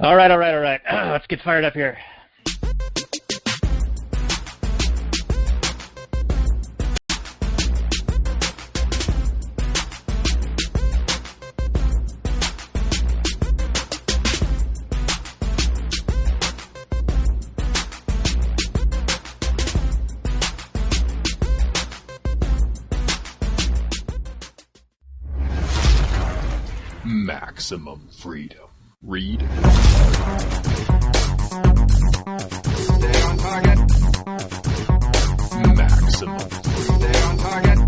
All right. Let's get fired up here. Maximum freedom. Read. Stay on target. Maximum. Stay on target.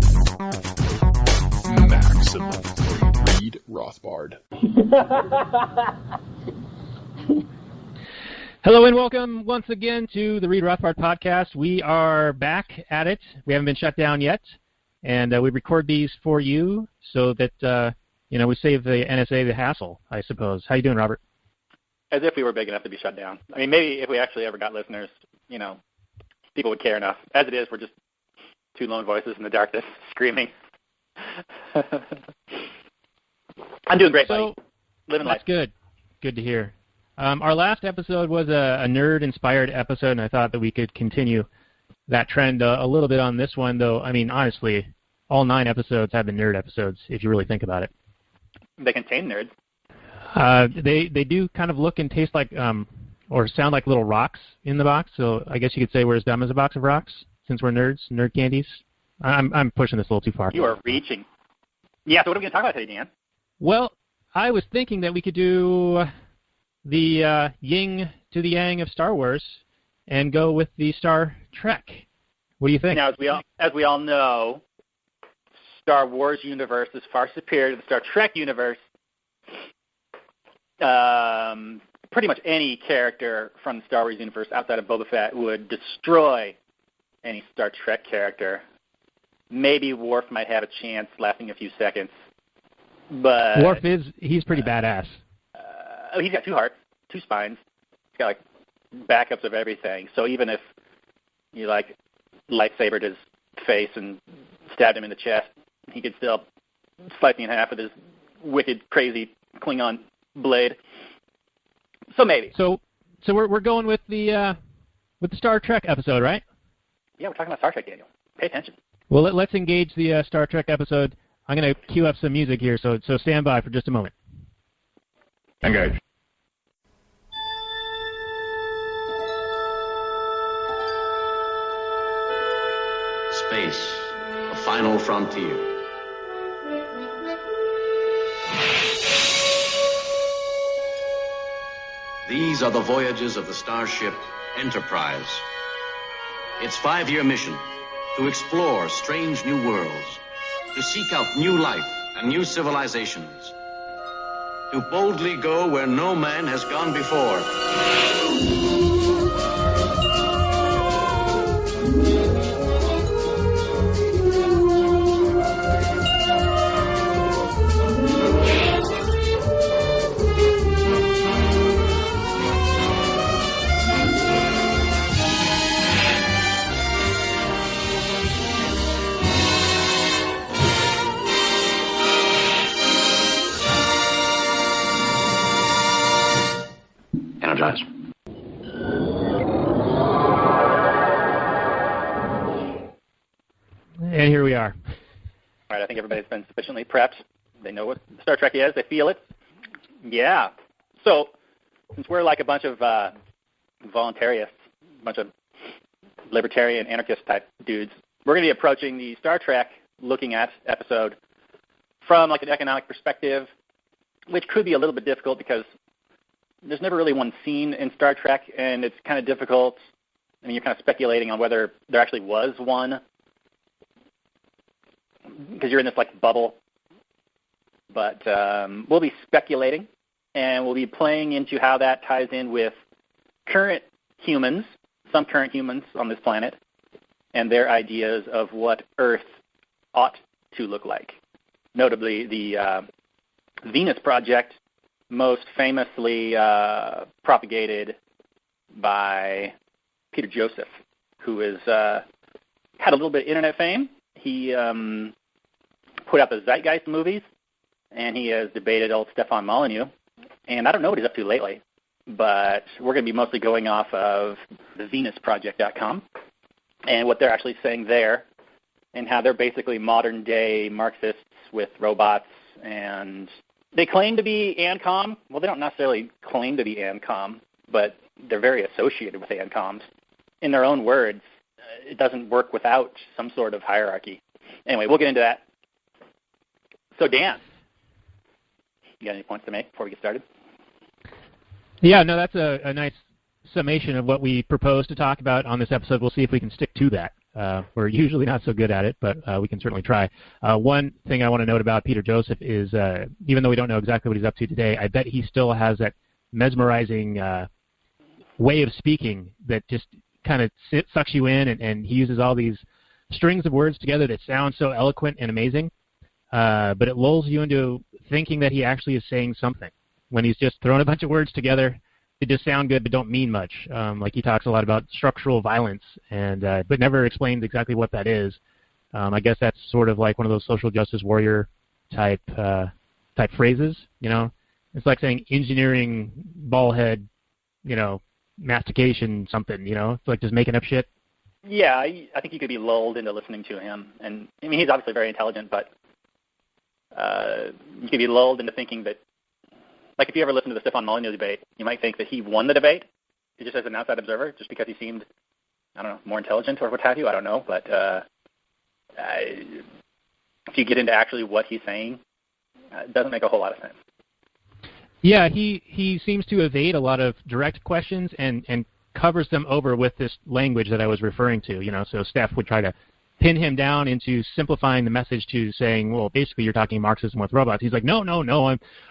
Maximum freedom. Read Rothbard. Hello and welcome once again to the Read Rothbard Podcast. We are back at it. We haven't been shut down yet, and we record these for you so that we save the NSA the hassle, I suppose. How you doing, Robert? As if we were big enough to be shut down. I mean, maybe if we actually ever got listeners, people would care enough. As it is, we're just two lone voices in the darkness screaming. I'm doing great, buddy. Living life. That's good. Good to hear. Our last episode was a nerd-inspired episode, and I thought that we could continue that trend a little bit on this one, though. I mean, honestly, all 9 episodes have been nerd episodes, if you really think about it. They contain nerds. They do kind of look and taste like or sound like little rocks in the box. So I guess you could say we're as dumb as a box of rocks since we're nerds, nerd candies. I'm pushing this a little too far. You are reaching. Yeah. So what are we going to talk about today, Dan? Well, I was thinking that we could do the yin to the yang of Star Wars and go with the Star Trek. What do you think? Now, as we all know, Star Wars universe is far superior to the Star Trek universe. Pretty much any character from the Star Wars universe outside of Boba Fett would destroy any Star Trek character. Maybe Worf might have a chance lasting a few seconds. But Worf he's pretty badass. He's got 2 hearts, 2 spines. He's got backups of everything. So even if you lightsabered his face and stabbed him in the chest, he could still slice me in half with his wicked, crazy Klingon blade. So maybe. So we're going with the Star Trek episode, right? Yeah, we're talking about Star Trek, Daniel. Pay attention. Well, let's engage the Star Trek episode. I'm going to cue up some music here, so stand by for just a moment. Engage. Space, the final frontier. These are the voyages of the starship Enterprise. Its 5-year mission, to explore strange new worlds, to seek out new life and new civilizations, to boldly go where no man has gone before. Energize. And here we are. All right, I think everybody's been sufficiently prepped. They know what Star Trek is. They feel it. Yeah. So since we're like a bunch of voluntarists, a bunch of libertarian anarchist type dudes, we're going to be approaching the Star Trek looking at episode from like an economic perspective, which could be a little bit difficult because there's never really one scene in Star Trek, and it's kind of difficult. I mean, you're kind of speculating on whether there actually was one because you're in this like bubble. But we'll be speculating, and we'll be playing into how that ties in with current humans, some current humans on this planet, and their ideas of what Earth ought to look like. Notably, the Venus Project, most famously propagated by Peter Joseph, who has had a little bit of internet fame. He put out the Zeitgeist movies, and he has debated old Stefan Molyneux. And I don't know what he's up to lately. but we're going to be mostly going off of the VenusProject.com and what they're actually saying there, and how they're basically modern-day Marxists with robots, and they claim to be ANCOM. Well, they don't necessarily claim to be ANCOM, but they're very associated with ANCOMs. In their own words, it doesn't work without some sort of hierarchy. Anyway, we'll get into that. So, Dan, you got any points to make before we get started? Yeah, no, that's a nice summation of what we propose to talk about on this episode. We'll see if we can stick to that. We're usually not so good at it, but we can certainly try. One thing I want to note about Peter Joseph is, even though we don't know exactly what he's up to today, I bet he still has that mesmerizing way of speaking that just kind of sucks you in, and he uses all these strings of words together that sound so eloquent and amazing, but it lulls you into thinking that he actually is saying something. When he's just throwing a bunch of words together, they just sound good but don't mean much. Like he talks a lot about structural violence, and but never explains exactly what that is. I guess that's sort of like one of those social justice warrior type phrases. You know, it's like saying engineering ballhead, you know, mastication something. You know, it's like just making up shit. Yeah, I think you could be lulled into listening to him, and I mean he's obviously very intelligent, but you could be lulled into thinking that. Like if you ever listen to the Stefan Molyneux debate, you might think that he won the debate, just as an outside observer, just because he seemed, I don't know, more intelligent or what have you. I don't know. But if you get into actually what he's saying, it doesn't make a whole lot of sense. Yeah, he seems to evade a lot of direct questions and covers them over with this language that I was referring to. You know, so Steph would try to pin him down into simplifying the message to saying, well, basically you're talking Marxism with robots. He's like, no,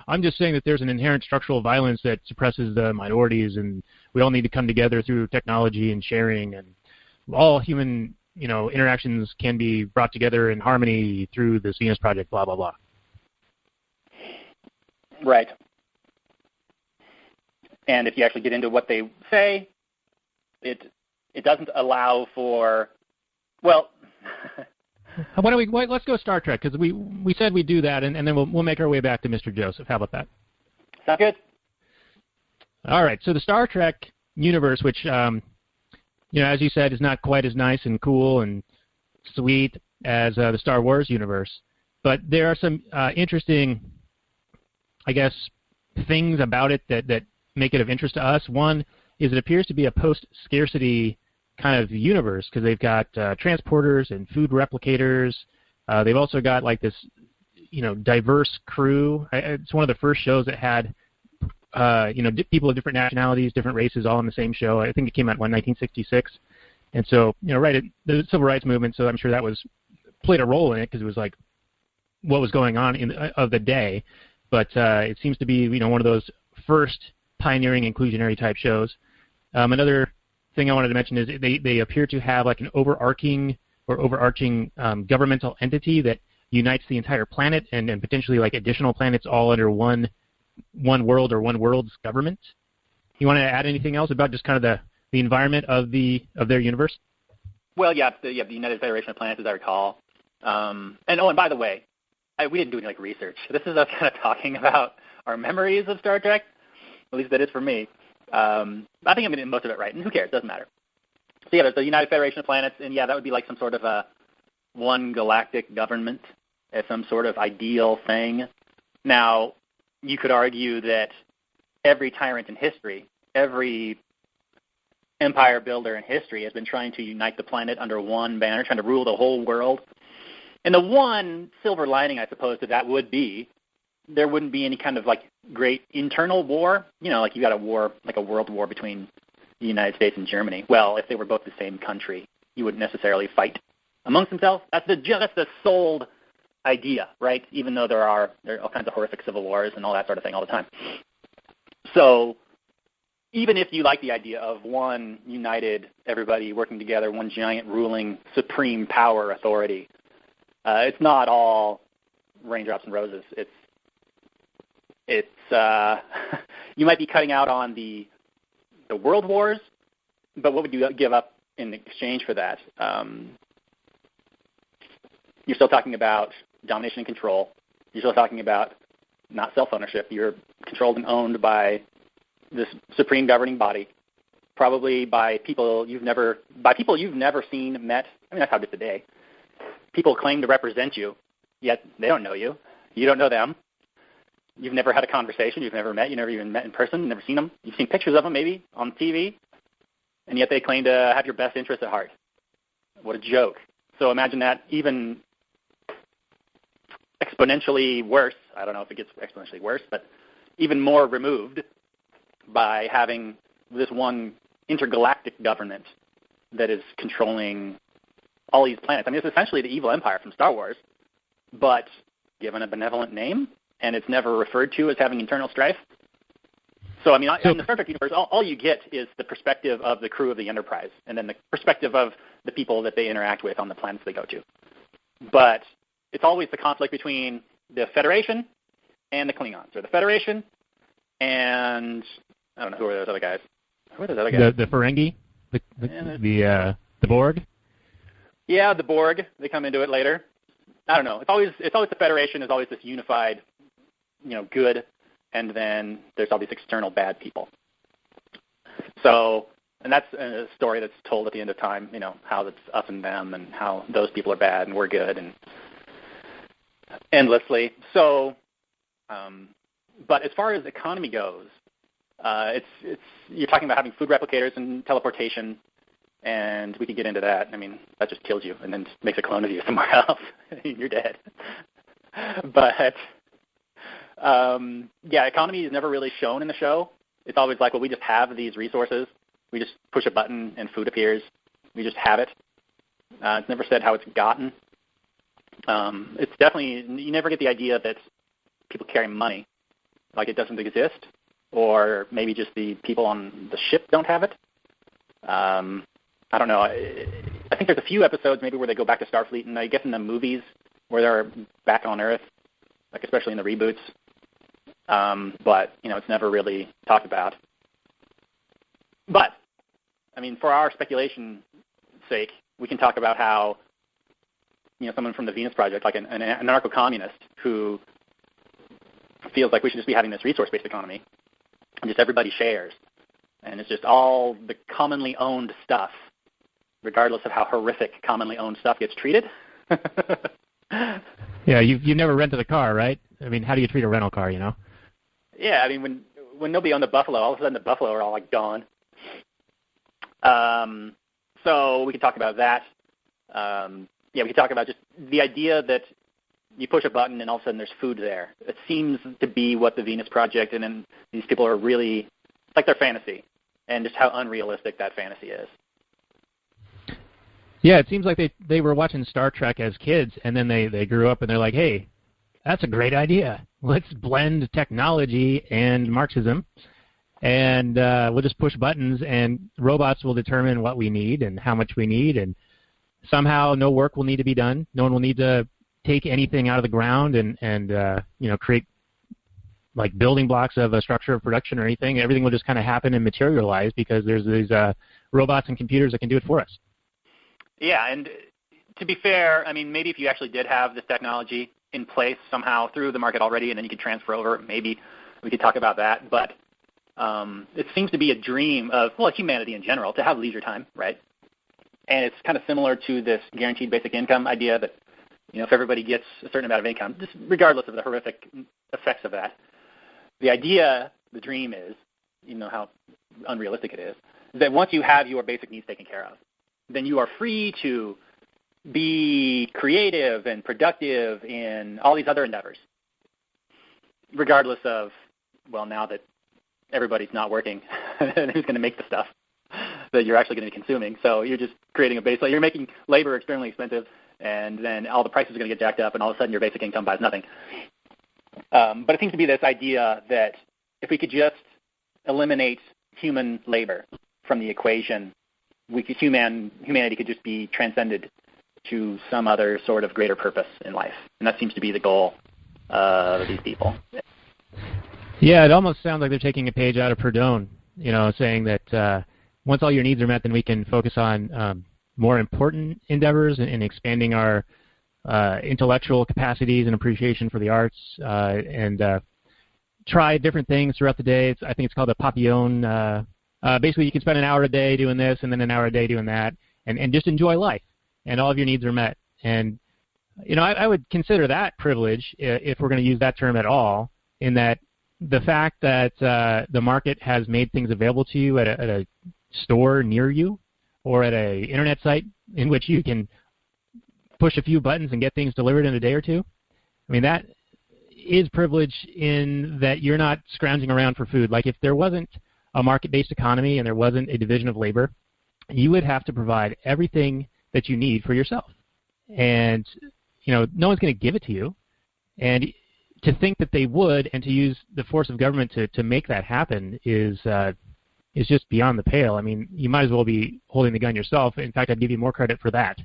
I'm just saying that there's an inherent structural violence that suppresses the minorities, and we all need to come together through technology and sharing, and all human, you know, interactions can be brought together in harmony through this Venus Project, blah, blah, blah. Right. And if you actually get into what they say, it doesn't allow for, well, let's go Star Trek, because we said we'd do that, and then we'll make our way back to Mr. Joseph. How about that? Sound good? All right. So the Star Trek universe, which you know, as you said, is not quite as nice and cool and sweet as the Star Wars universe, but there are some interesting, I guess, things about it that make it of interest to us. One is it appears to be a post-scarcity kind of universe, because they've got transporters and food replicators. They've also got like this, you know, diverse crew. It's one of the first shows that had, you know, people of different nationalities, different races, all in the same show. I think it came out in 1966, and so, you know, right at the civil rights movement. So I'm sure that played a role in it, because it was like what was going on of the day. But it seems to be, you know, one of those first pioneering inclusionary type shows. Another thing I wanted to mention is they appear to have like an overarching governmental entity that unites the entire planet and potentially like additional planets all under one world or one world's government. You want to add anything else about just kind of the environment of their universe? Well, yeah, the United Federation of Planets, as I recall. And by the way, we didn't do any like research. This is us kind of talking about our memories of Star Trek. At least that is for me. I think I'm getting most of it right, and who cares? Doesn't matter. So yeah, there's the United Federation of Planets, and yeah, that would be like some sort of a one galactic government as some sort of ideal thing. Now, you could argue that every tyrant in history, every empire builder in history has been trying to unite the planet under one banner, trying to rule the whole world. And the one silver lining, I suppose, to that would be there wouldn't be any kind of like great internal war. You know, like you got a war, like a world war between the United States and Germany. Well, if they were both the same country, you wouldn't necessarily fight amongst themselves. That's the sold idea, right? Even though there are all kinds of horrific civil wars and all that sort of thing all the time. So even if you like the idea of one united, everybody working together, one giant ruling supreme power authority, it's not all raindrops and roses. It's you might be cutting out on the world wars, but what would you give up in exchange for that? You're still talking about domination and control. You're still talking about not self-ownership. You're controlled and owned by this supreme governing body, probably by people you've never seen, met. I mean, that's how it is today. People claim to represent you, yet they don't know you. You don't know them. You've never had a conversation. You've never met. You've never even met in person. Never seen them. You've seen pictures of them maybe on TV, and yet they claim to have your best interests at heart. What a joke. So imagine that even exponentially worse. I don't know if it gets exponentially worse, but even more removed by having this one intergalactic government that is controlling all these planets. I mean, it's essentially the evil empire from Star Wars, but given a benevolent name, and it's never referred to as having internal strife. So, I mean, in the Star Trek universe, all you get is the perspective of the crew of the Enterprise, and then the perspective of the people that they interact with on the planets they go to. But it's always the conflict between the Federation and the Klingons, or the Federation and, I don't know, who are those other guys? Who are those other guys? The Ferengi? The Borg? Yeah, the Borg. They come into it later. I don't know. It's always the Federation is always this unified, good, and then there's all these external bad people. So, and that's a story that's told at the end of time, how it's us and them and how those people are bad and we're good and endlessly. So, but as far as economy goes, you're talking about having food replicators and teleportation, and we could get into that. I mean, that just kills you and then makes a clone of you somewhere else. You're dead. But, economy is never really shown in the show. It's always like, well, we just have these resources. We just push a button and food appears. We just have it. It's never said how it's gotten. It's definitely, you never get the idea that people carry money, like it doesn't exist, or maybe just the people on the ship don't have it. I don't know. I think there's a few episodes maybe where they go back to Starfleet, and I guess in the movies where they're back on Earth, like especially in the reboots. But, it's never really talked about. But, I mean, for our speculation sake, we can talk about how, someone from the Venus Project, like an anarcho-communist who feels like we should just be having this resource-based economy, and just everybody shares. And it's just all the commonly owned stuff, regardless of how horrific commonly owned stuff gets treated. Yeah, you've never rented a car, right? I mean, how do you treat a rental car, Yeah, I mean, when nobody owned the Buffalo, all of a sudden the Buffalo are all, gone. So we can talk about that. We can talk about just the idea that you push a button and all of a sudden there's food there. It seems to be what the Venus Project and then these people are really, like their fantasy, and just how unrealistic that fantasy is. Yeah, it seems like they were watching Star Trek as kids, and then they grew up and they're like, hey, that's a great idea. Let's blend technology and Marxism, and we'll just push buttons, and robots will determine what we need and how much we need, and somehow no work will need to be done. No one will need to take anything out of the ground and create like building blocks of a structure of production or anything. Everything will just kind of happen and materialize because there's these robots and computers that can do it for us. Yeah, and to be fair, I mean, maybe if you actually did have this technology in place somehow through the market already and then you could transfer over, maybe we could talk about that. But it seems to be a dream of, humanity in general, to have leisure time, right? And it's kind of similar to this guaranteed basic income idea that, if everybody gets a certain amount of income, just regardless of the horrific effects of that, the dream is, how unrealistic it is, that once you have your basic needs taken care of, then you are free to be creative and productive in all these other endeavors, regardless of, now that everybody's not working, who's going to make the stuff that you're actually going to be consuming. So you're just creating a baseline. You're making labor extremely expensive, and then all the prices are going to get jacked up, and all of a sudden your basic income buys nothing. But it seems to be this idea that if we could just eliminate human labor from the equation, humanity could just be transcended to some other sort of greater purpose in life. And that seems to be the goal of these people. Yeah, it almost sounds like they're taking a page out of Proudhon, saying that once all your needs are met, then we can focus on more important endeavors and expanding our intellectual capacities and appreciation for the arts. try different things throughout the day. I think it's called a papillon. Basically, you can spend an hour a day doing this and then an hour a day doing that, and just enjoy life, and all of your needs are met. And I would consider that privilege, if we're going to use that term at all, in that the fact that the market has made things available to you at a store near you or at a internet site in which you can push a few buttons and get things delivered in a day or two. I mean, that is privilege in that you're not scrounging around for food. Like if there wasn't a market-based economy and there wasn't a division of labor, you would have to provide everything that you need for yourself. And, no one's going to give it to you. And to think that they would and to use the force of government to make that happen is just beyond the pale. I mean, you might as well be holding the gun yourself. In fact, I'd give you more credit for that.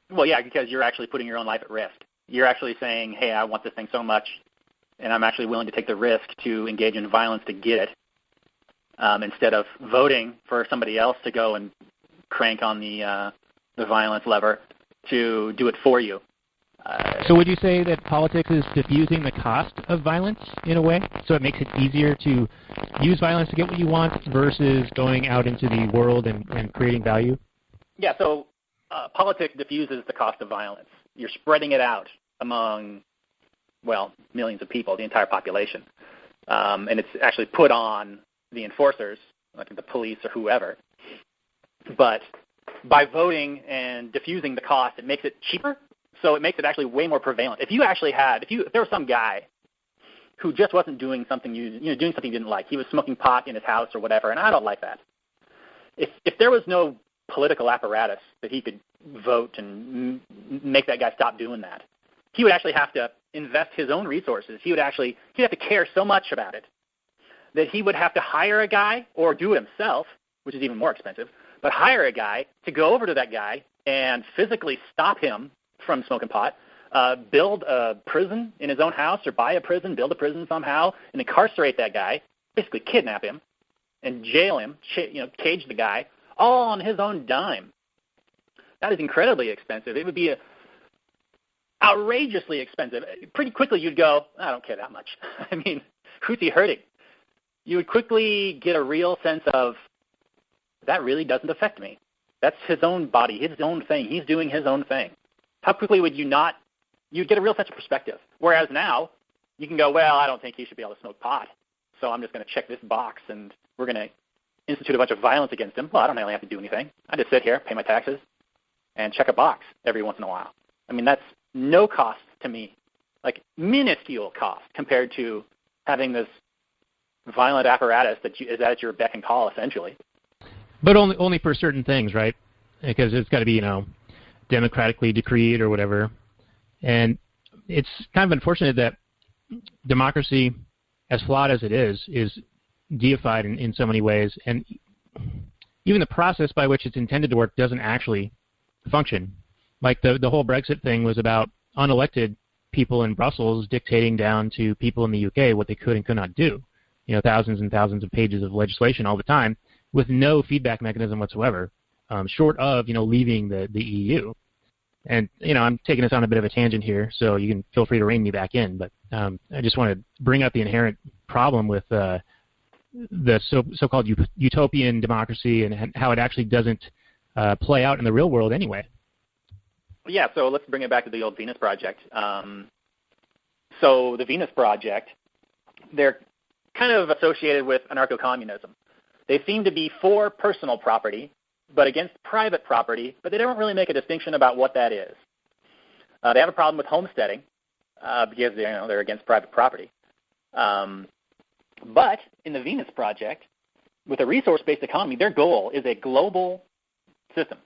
Well, yeah, because you're actually putting your own life at risk. You're actually saying, hey, I want this thing so much, and I'm actually willing to take the risk to engage in violence to get it, instead of voting for somebody else to go and crank on the violence lever to do it for you. So would you say that politics is diffusing the cost of violence in a way? So it makes it easier to use violence to get what you want versus going out into the world and creating value? Yeah, so politics diffuses the cost of violence. You're spreading it out among, millions of people, the entire population. And it's actually put on the enforcers, like the police or whoever. But by voting and diffusing the cost, it makes it cheaper. So it makes it actually way more prevalent. If there was some guy who just wasn't doing something doing something you didn't like, he was smoking pot in his house or whatever, and I don't like that. If there was no political apparatus that he could vote and make that guy stop doing that, he would actually have to invest his own resources. He'd have to care so much about it that he would have to hire a guy or do it himself, which is even more expensive, but hire a guy to go over to that guy and physically stop him from smoking pot, build a prison in his own house or buy a prison, build a prison somehow, and incarcerate that guy, basically kidnap him and jail him, cage the guy, all on his own dime. That is incredibly expensive. It would be outrageously expensive. Pretty quickly you'd go, I don't care that much. I mean, who's he hurting? You would quickly get a real sense of, that really doesn't affect me. That's his own body, his own thing. He's doing his own thing. How quickly would you not? You'd get a real sense of perspective. Whereas now, you can go, well, I don't think he should be able to smoke pot, so I'm just going to check this box, and we're going to institute a bunch of violence against him. Well, I don't really have to do anything. I just sit here, pay my taxes, and check a box every once in a while. I mean, that's no cost to me, like minuscule cost compared to having this violent apparatus that is at your beck and call, essentially. But only for certain things, right? Because it's got to be, democratically decreed or whatever. And it's kind of unfortunate that democracy, as flawed as it is deified in so many ways. And even the process by which it's intended to work doesn't actually function. Like the whole Brexit thing was about unelected people in Brussels dictating down to people in the UK what they could and could not do. Thousands and thousands of pages of legislation all the time with no feedback mechanism whatsoever, short of, leaving the EU. And, I'm taking us on a bit of a tangent here, so you can feel free to rein me back in. But I just want to bring up the inherent problem with the so-called utopian democracy and how it actually doesn't play out in the real world anyway. Yeah, so let's bring it back to the old Venus Project. So the Venus Project, they're kind of associated with anarcho-communism. They seem to be for personal property, but against private property, but they don't really make a distinction about what that is. They have a problem with homesteading because they're against private property. But in the Venus Project, with a resource-based economy, their goal is a global system.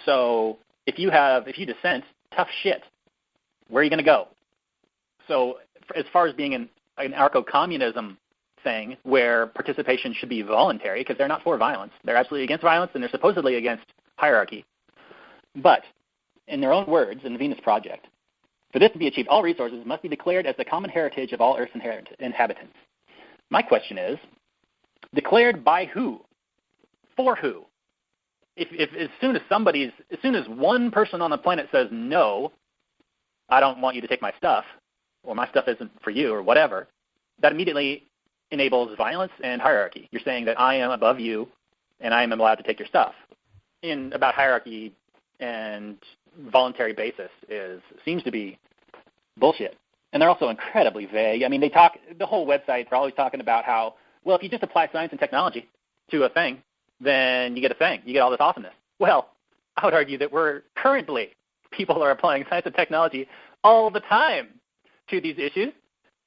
So if you dissent, tough shit. Where are you going to go? So as far as being an anarcho-communism thing where participation should be voluntary, because they're not for violence. They're absolutely against violence, and they're supposedly against hierarchy. But in their own words, in the Venus Project, for this to be achieved, all resources must be declared as the common heritage of all Earth's inhabitants. My question is, declared by who? For who? If as soon as one person on the planet says, no, I don't want you to take my stuff, or my stuff isn't for you, or whatever, that immediately enables violence and hierarchy. You're saying that I am above you and I am allowed to take your stuff. About hierarchy and voluntary basis seems to be bullshit. And they're also incredibly vague. I mean, the whole website, they're always talking about how, well, if you just apply science and technology to a thing, then you get a thing. You get all this awesomeness. Well, I would argue that people are applying science and technology all the time to these issues,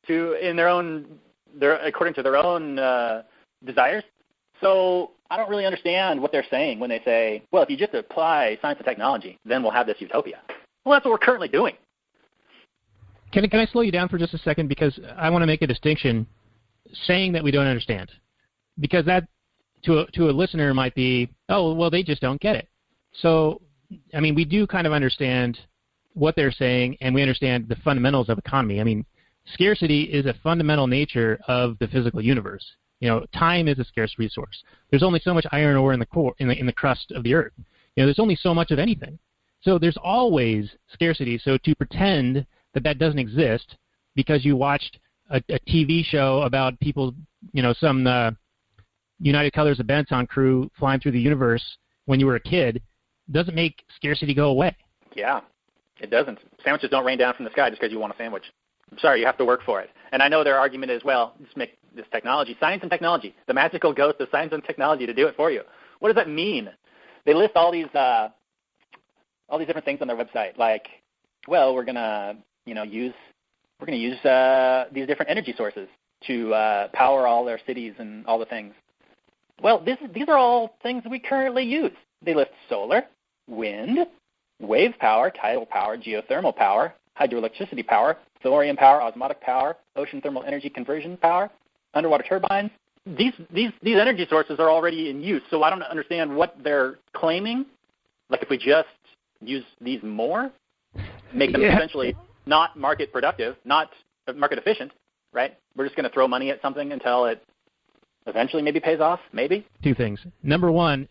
according to their own desires. So I don't really understand what they're saying when they say, well, if you just apply science and technology, then we'll have this utopia. Well, that's what we're currently doing. Can I slow you down for just a second, because I want to make a distinction saying that we don't understand, because that to a listener might be, oh, well, they just don't get it. So, I mean, we do kind of understand what they're saying, and we understand the fundamentals of economy. I mean, scarcity is a fundamental nature of the physical universe. Time is a scarce resource. There's only so much iron ore in the core, in the crust of the earth. There's only so much of anything. So there's always scarcity. So to pretend that doesn't exist because you watched a TV show about people, some United Colors of Benetton crew flying through the universe when you were a kid, doesn't make scarcity go away. Yeah, it doesn't. Sandwiches don't rain down from the sky just because you want a sandwich. I'm sorry, you have to work for it. And I know their argument is, well, just make this technology, science and technology, the magical ghost of science and technology to do it for you. What does that mean? They list all these different things on their website, like, well, we're gonna use these different energy sources to power all their cities and all the things. Well, these are all things we currently use. They list solar, wind, wave power, tidal power, geothermal power, hydroelectricity power, thorium power, osmotic power, ocean thermal energy conversion power, underwater turbines. These energy sources are already in use, so I don't understand what they're claiming. Like, if we just use these more, make them essentially not market productive, not market efficient, right? We're just going to throw money at something until it eventually maybe pays off, maybe? Two things. Number one,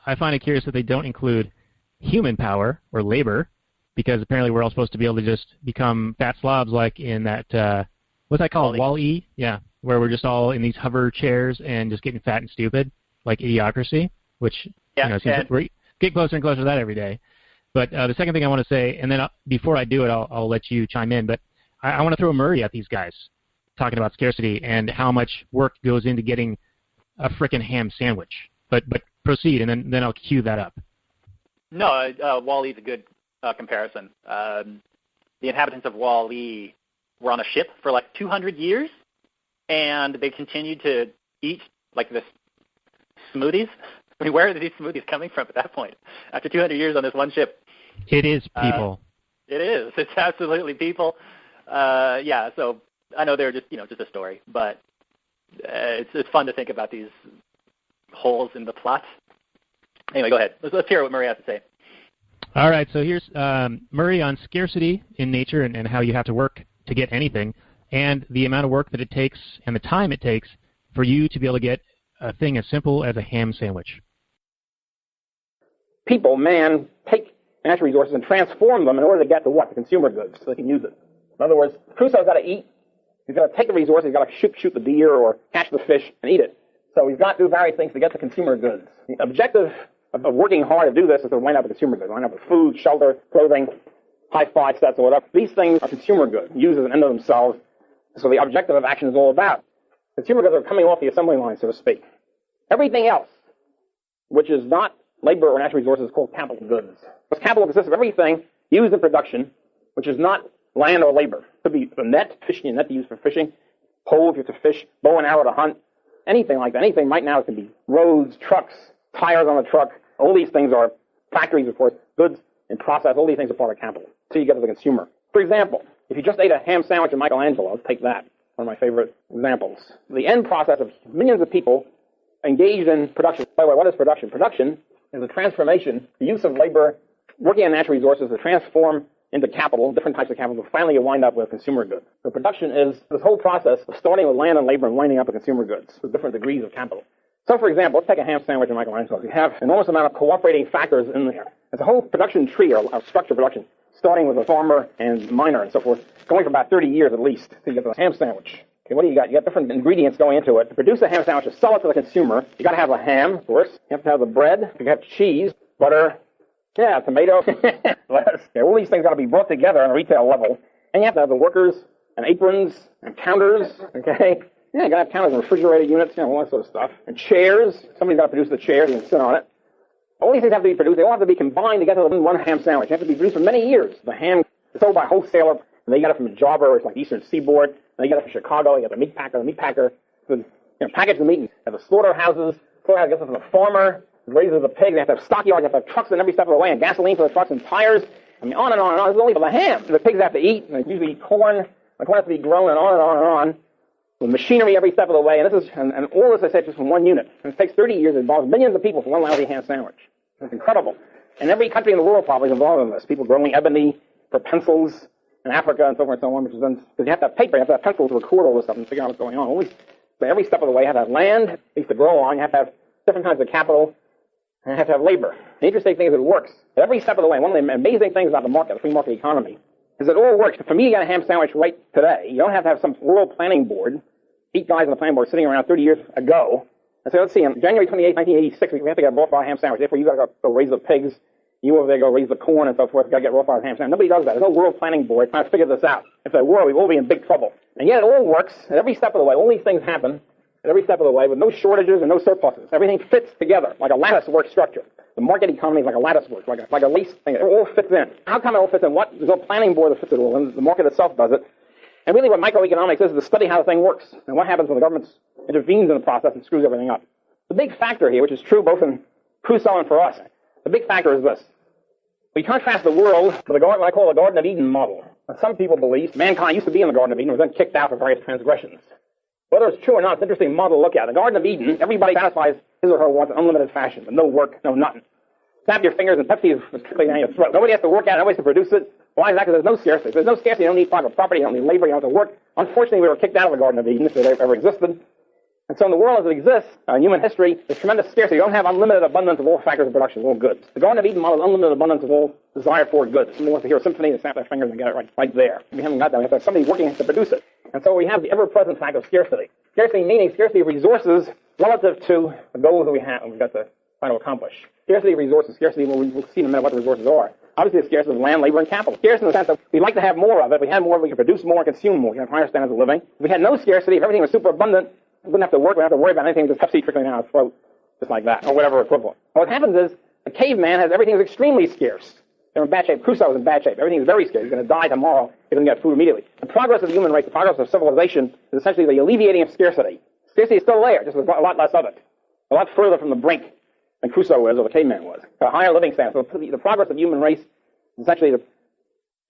I find it curious that they don't include human power or labor, because apparently we're all supposed to be able to just become fat slobs like in that, what's that called, Wall-E? Yeah, where we're just all in these hover chairs and just getting fat and stupid, like Idiocracy, which seems like we get closer and closer to that every day. But the second thing I want to say, and then before I do it, I'll let you chime in, but I want to throw Murray at these guys talking about scarcity and how much work goes into getting a frickin' ham sandwich. But proceed, and then I'll cue that up. No, Wall-E's a good comparison. The inhabitants of Wall-E were on a ship for like 200 years, and they continued to eat like this smoothies. I mean, where are these smoothies coming from at that point? After 200 years on this one ship. It is people. It is. It's absolutely people. So I know they're just a story, but it's fun to think about these holes in the plot. Anyway, go ahead. Let's hear what Murray has to say. All right, so here's Murray on scarcity in nature and how you have to work to get anything, and the amount of work that it takes and the time it takes for you to be able to get a thing as simple as a ham sandwich. People, take natural resources and transform them in order to get to what? The consumer goods, so they can use it. In other words, Crusoe's got to eat. He's got to take the resources. He's got to shoot the deer or catch the fish and eat it. So he's got to do various things to get the consumer goods. The objective of working hard to do this is to wind up with consumer goods. Wind up with food, shelter, clothing, high-fi sets, or whatever. These things are consumer goods, used as an end of themselves. So the objective of action is all about. Consumer goods are coming off the assembly line, so to speak. Everything else, which is not labor or natural resources, is called capital goods. Because capital consists of everything used in production, which is not land or labor. It could be the net, fishing, net to use for fishing, pole if you have to fish, bow and arrow to hunt, anything like that. Anything right now, it can be roads, trucks, tires on a truck. All these things are factories, of course, goods in process. All these things are part of capital. So you get to the consumer. For example, if you just ate a ham sandwich at Michelangelo's, take that, one of my favorite examples. The end process of millions of people engaged in production. By the way, what is production? Production is the transformation, the use of labor, working on natural resources to transform into capital, different types of capital, finally you wind up with consumer goods. So production is this whole process of starting with land and labor and winding up with consumer goods with different degrees of capital. So, for example, let's take a ham sandwich at Michelangelo's. You have an enormous amount of cooperating factors in there. It's a whole production tree or structure of production, starting with a farmer and miner and so forth, going for about 30 years at least to get the ham sandwich. Okay, what do you got? You got different ingredients going into it. To produce a ham sandwich, to sell it to the consumer, you got to have the ham, of course. You have to have the bread. You have cheese, butter, tomato, lettuce. Okay, all these things got to be brought together on a retail level. And you have to have the workers and aprons and counters, okay? Yeah, you got to have counters and refrigerator units, all that sort of stuff. And chairs. Somebody's got to produce the chairs. You can sit on it. All these things have to be produced. They all have to be combined together in one ham sandwich. They have to be produced for many years. The ham is sold by a wholesaler, and they got it from Java, or it's like Eastern Seaboard. And they got it from Chicago. You got the meat packer package the meat. Have the slaughterhouses. Slaughterhouse gets it from the farmer. Raises the pig. They have to have stockyards. They have to have trucks in every step of the way, and gasoline for the trucks and tires. I mean, on and on and on. This is only for the ham. The pigs have to eat. And they usually eat corn. The corn has to be grown, and on and on and on. With machinery every step of the way. And this is and all this, I said, just from one unit. And it takes 30 years. It involves millions of people for one lousy ham sandwich. It's incredible. And every country in the world probably is involved in this. People growing ebony for pencils in Africa and so forth and so on, which is then, because you have to have paper, you have to have pencils to record all this stuff and figure out what's going on. But every step of the way, you have to have land, things to grow on, you have to have different kinds of capital, and you have to have labor. The interesting thing is it works. At every step of the way, one of the amazing things about the market, the free market economy, is it all works. For me, you got a ham sandwich right today. You don't have to have some world planning board, 8 guys on the planning board sitting around 30 years ago, and say, let's see, on January 28, 1986, we have to get a Rothbard ham sandwich. Therefore, you got to go raise the pigs. You over there go raise the corn and so forth. You got to get Rothbard ham sandwich. Nobody does that. There's no world planning board trying to figure this out. If there were, we will be in big trouble. And yet it all works at every step of the way. All these things happen at every step of the way with no shortages and no surpluses. Everything fits together like a lattice work structure. The market economy is like a lattice work, like a lace thing. It all fits in. How come it all fits in? There's no planning board that fits it all in. The market itself does it. And really what microeconomics is to study how the thing works and what happens when the government intervenes in the process and screws everything up. The big factor here, which is true both in Crusoe and for us, the big factor is this. We contrast the world with what I call the Garden of Eden model. Now, some people believe mankind used to be in the Garden of Eden and was then kicked out for various transgressions. Whether it's true or not, it's an interesting model to look at. The Garden of Eden, everybody satisfies his or her wants in unlimited fashion, with no work, no nothing. Snap your fingers and Pepsi is trickling down your throat. Nobody has to work at it, nobody has to produce it. Why is that? Because there's no scarcity. If there's no scarcity, you don't need private property, you don't need labor, you don't have to work. Unfortunately, we were kicked out of the Garden of Eden, if it ever existed. And so in the world as it exists, in human history, there's tremendous scarcity. You don't have unlimited abundance of all factors of production, of all goods. The Garden of Eden model is unlimited abundance of all desired for goods. Somebody wants to hear a symphony, they snap their fingers and get it right there. We haven't got that. We have to have somebody working to produce it. And so we have the ever-present fact of scarcity. Scarcity meaning scarcity of resources relative to the goals that we have and we've got to try to accomplish. Scarcity of resources, scarcity, we'll see in a minute what the resources are. Obviously, the scarcity of land, labor, and capital. Scarcity in the sense that we'd like to have more of it. If we had more, we could produce more and consume more. We have higher standards of living. If we had no scarcity, if everything was super abundant, we wouldn't have to work. We wouldn't have to worry about anything. Just Pepsi trickling down our throat, just like that, or whatever equivalent. What happens is the caveman has everything is extremely scarce. They're in bad shape. Crusoe is in bad shape. Everything is very scarce. He's going to die tomorrow. He doesn't get food immediately. The progress of the human race, the progress of civilization, is essentially the alleviating of scarcity. Scarcity is still there, just with a lot less of it. A lot further from the brink than Crusoe was or the caveman was. A higher living standard. So the progress of the human race is essentially the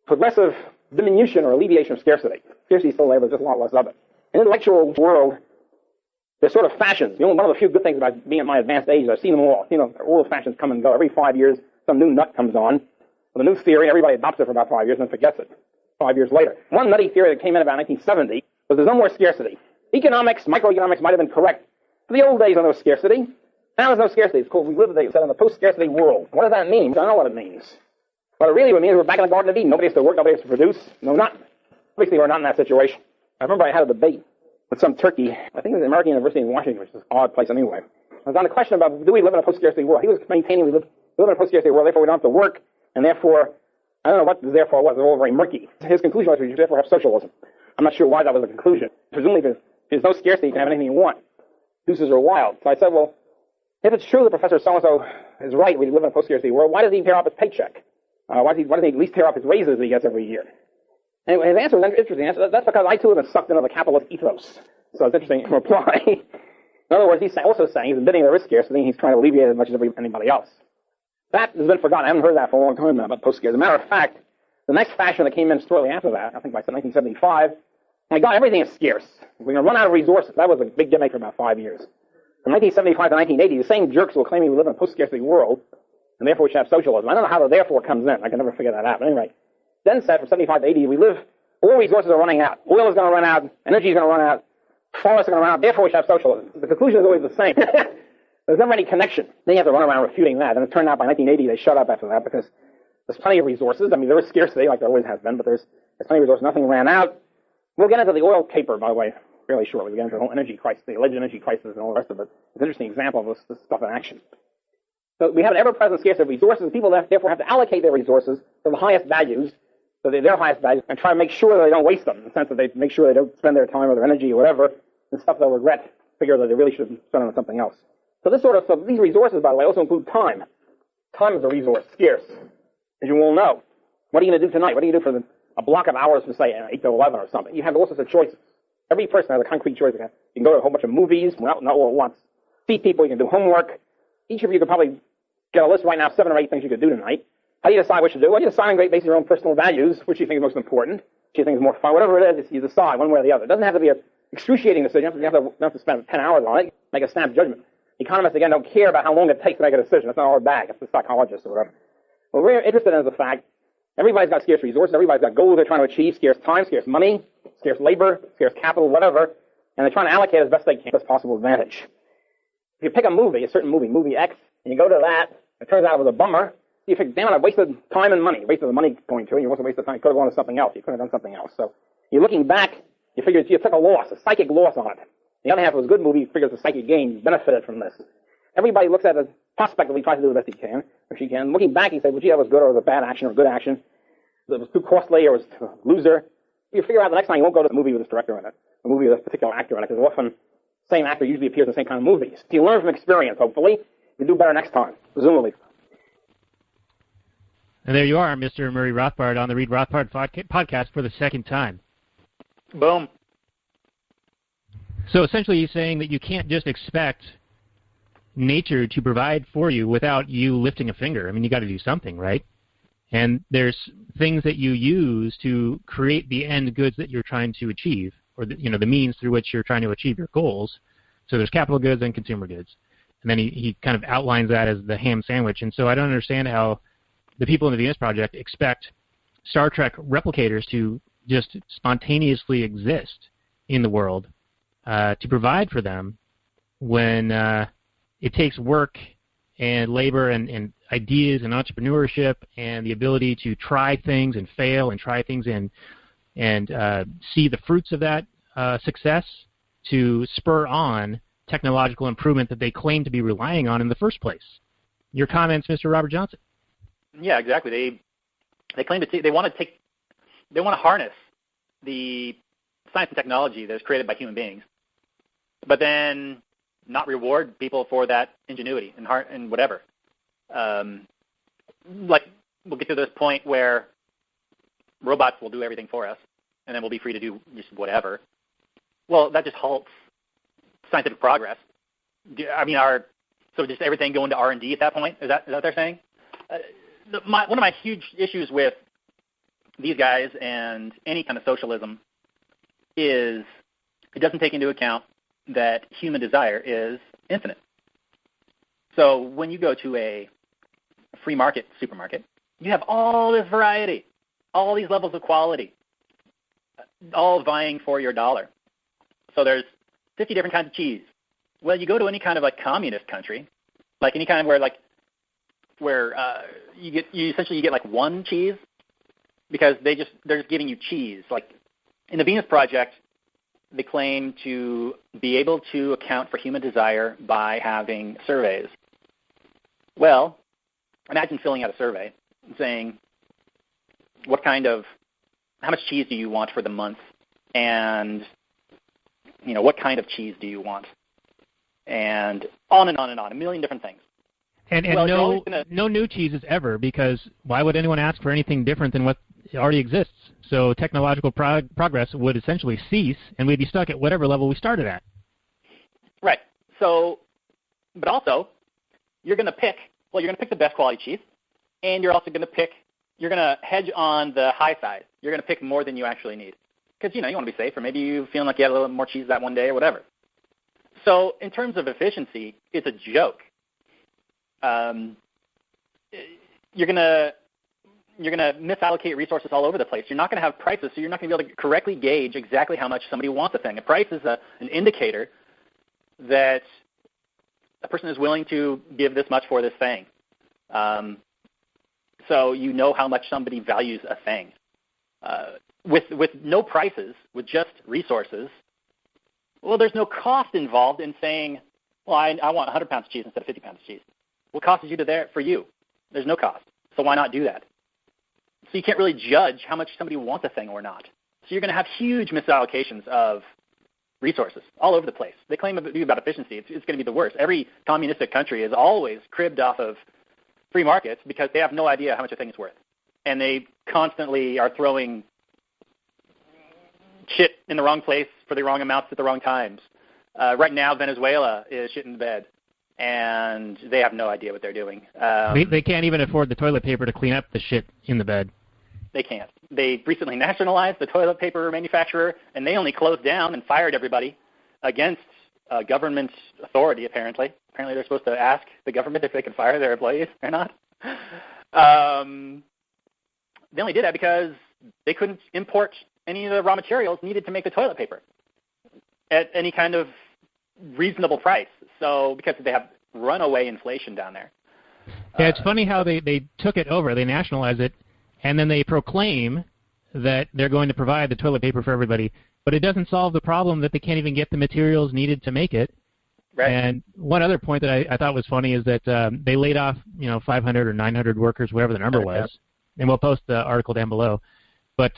progressive diminution or alleviation of scarcity. Scarcity is still there, but there's just a lot less of it. In the intellectual world, there's sort of fashions. One of the few good things about being at my advanced age is I've seen them all. All the fashions come and go. Every 5 years, some new nut comes on. With a new theory, everybody adopts it for about 5 years and then forgets it 5 years later. One nutty theory that came in about 1970 was there's no more scarcity. Economics, microeconomics might have been correct. For the old days, there was scarcity. Now there's no scarcity. It's called, we live in a post-scarcity world. What does that mean? I don't know what it means. What it really would mean is we're back in the Garden of Eden. Nobody has to work, nobody has to produce. No, not. Obviously, we're not in that situation. I remember I had a debate with some Turkey. I think it was the American University in Washington, which is an odd place anyway. I was on a question about, do we live in a post-scarcity world? He was maintaining we live in a post-scarcity world, therefore we don't have to work, and therefore, I don't know what the therefore was. It was all very murky. His conclusion was we should therefore have socialism. I'm not sure why that was the conclusion. Presumably, if there's no scarcity, you can have anything you want. Deuces are wild. So I said, well, if it's true that Professor so-and-so is right, we live in a post-scarcity world, why does he tear up his paycheck? Why doesn't he at least tear up his raises that he gets every year? Anyway, his answer was interesting. That's because I too have been sucked into the capitalist ethos. So it's interesting to reply. In other words, he's also saying, he's admitting there is scarcity, and he's trying to alleviate it as much as anybody else. That has been forgotten. I haven't heard that for a long time now about post-scarcity. As a matter of fact, the next fashion that came in shortly after that, I think by 1975, my God, everything is scarce. We're going to run out of resources. That was a big gimmick for about 5 years. From 1975 to 1980, the same jerks were claiming we live in a post-scarcity world, and therefore we should have socialism. I don't know how the therefore comes in. I can never figure that out. But anyway, then said from 75 to 80, all resources are running out. Oil is going to run out. Energy is going to run out. Forests are going to run out. Therefore we should have socialism. The conclusion is always the same. There's never any connection. Then you have to run around refuting that. And it turned out by 1980 they shut up after that because there's plenty of resources. I mean, there is scarcity like there always has been, but there's plenty of resources. Nothing ran out. We'll get into the oil caper, by the way, fairly shortly. We get into the whole energy crisis, the alleged energy crisis, and all the rest of it. It's an interesting example of this stuff in action. So we have an ever-present scarcity of resources, and people therefore have to allocate their resources to the highest values, so their highest values, and try to make sure that they don't waste them, in the sense that they make sure they don't spend their time or their energy or whatever, and stuff they'll regret, figure that they really should have spent on something else. So these resources, by the way, also include time. Time is a resource, scarce, as you all know. What are you going to do tonight? What do you do for a block of hours from, say, 8 to 11 or something? You have all sorts of choices. Every person has a concrete choice. You can go to a whole bunch of movies, not all at once. See people, you can do homework. Each of you could probably get a list right now of 7 or 8 things you could do tonight. How do you decide what to do? Well, you decide based on your own personal values, which you think is most important, which you think is more fun, whatever it is, you decide one way or the other. It doesn't have to be an excruciating decision. You don't have to spend 10 hours on it. Make a snap judgment. Economists, again, don't care about how long it takes to make a decision. That's not our bag. That's the psychologists or whatever. What we're interested in is the fact everybody's got scarce resources. Everybody's got goals they're trying to achieve, scarce time, scarce money, scarce labor, scarce capital, whatever, and they're trying to allocate as best they can, best possible advantage. If you pick a movie, a certain movie, movie X, and you go to that, it turns out it was a bummer, you think, damn it, I wasted time and money. Wasted the money going to it, you also wasted time. You could have gone to something else. You could have done something else. So you're looking back, you figure you took a loss, a psychic loss on it. The other half was a good movie, you figure it's a psychic gain, you benefited from this. Everybody looks at it prospectively, tries to do the best he can, or she can. Looking back, you say, well, gee, that was good, or it was a bad action, or a good action. It was too costly, or it was a loser. You figure out the next time you won't go to the movie with this director in it, a movie with a particular actor in it, because often the same actor usually appears in the same kind of movies. So you learn from experience, hopefully. You do better next time, presumably. And there you are, Mr. Murray Rothbard, on the Read Rothbard podcast for the second time. Boom. So essentially he's saying that you can't just expect nature to provide for you without you lifting a finger. I mean, you got to do something, right? And there's things that you use to create the end goods that you're trying to achieve, or the means through which you're trying to achieve your goals. So there's capital goods and consumer goods. And then he kind of outlines that as the ham sandwich. And so I don't understand how the people in the Venus Project expect Star Trek replicators to just spontaneously exist in the world to provide for them when it takes work and labor and ideas and entrepreneurship and the ability to try things and fail and try things and see the fruits of that success to spur on technological improvement that they claim to be relying on in the first place. Your comments, Mr. Robert Johnson? Yeah, exactly. They claim they want to harness the science and technology that is created by human beings, but then not reward people for that ingenuity and heart and whatever. Like we'll get to this point where robots will do everything for us, and then we'll be free to do just whatever. Well, that just halts scientific progress. I mean, so just everything going to R&D at that point? Is that what they're saying? One of my huge issues with these guys and any kind of socialism is it doesn't take into account that human desire is infinite. So when you go to a free market supermarket, you have all this variety, all these levels of quality, all vying for your dollar. So there's 50 different kinds of cheese. Well, you go to any kind of like communist country, like any kind of where you essentially get like one cheese because they're just giving you cheese. Like in the Venus Project, they claim to be able to account for human desire by having surveys. Well, imagine filling out a survey and saying, how much cheese do you want for the month? And, what kind of cheese do you want? And on and on and on, a million different things. And no new cheeses ever, because why would anyone ask for anything different than what already exists? So technological progress would essentially cease, and we'd be stuck at whatever level we started at. Right. So, but also, you're going to pick the best quality cheese, and you're also going to hedge on the high side. You're going to pick more than you actually need. Because, you want to be safe, or maybe you feeling like you had a little more cheese that one day or whatever. So in terms of efficiency, it's a joke. You're gonna misallocate resources all over the place. You're not going to have prices, so you're not going to be able to correctly gauge exactly how much somebody wants a thing. A price is an indicator that a person is willing to give this much for this thing. So you know how much somebody values a thing. With no prices, with just resources, Well, there's no cost involved in saying, well, I want 100 pounds of cheese instead of 50 pounds of cheese. What cost is for you? There's no cost. So why not do that? So you can't really judge how much somebody wants a thing or not. So you're going to have huge misallocations of resources all over the place. They claim about efficiency. It's going to be the worst. Every communistic country is always cribbed off of free markets because they have no idea how much a thing is worth. And they constantly are throwing shit in the wrong place for the wrong amounts at the wrong times. Right now, Venezuela is shit in the bed, and they have no idea what they're doing. They can't even afford the toilet paper to clean up the shit in the bed. They can't. They recently nationalized the toilet paper manufacturer, and they only closed down and fired everybody against government authority, apparently. Apparently they're supposed to ask the government if they can fire their employees or not. They only did that because they couldn't import any of the raw materials needed to make the toilet paper at any kind of reasonable price. So because they have runaway inflation down there. Yeah, it's funny how they took it over, they nationalized it, and then they proclaim that they're going to provide the toilet paper for everybody, but it doesn't solve the problem that they can't even get the materials needed to make it. Right. And one other point that I thought was funny is that they laid off 500 or 900 workers, whatever the number was, and we'll post the article down below. But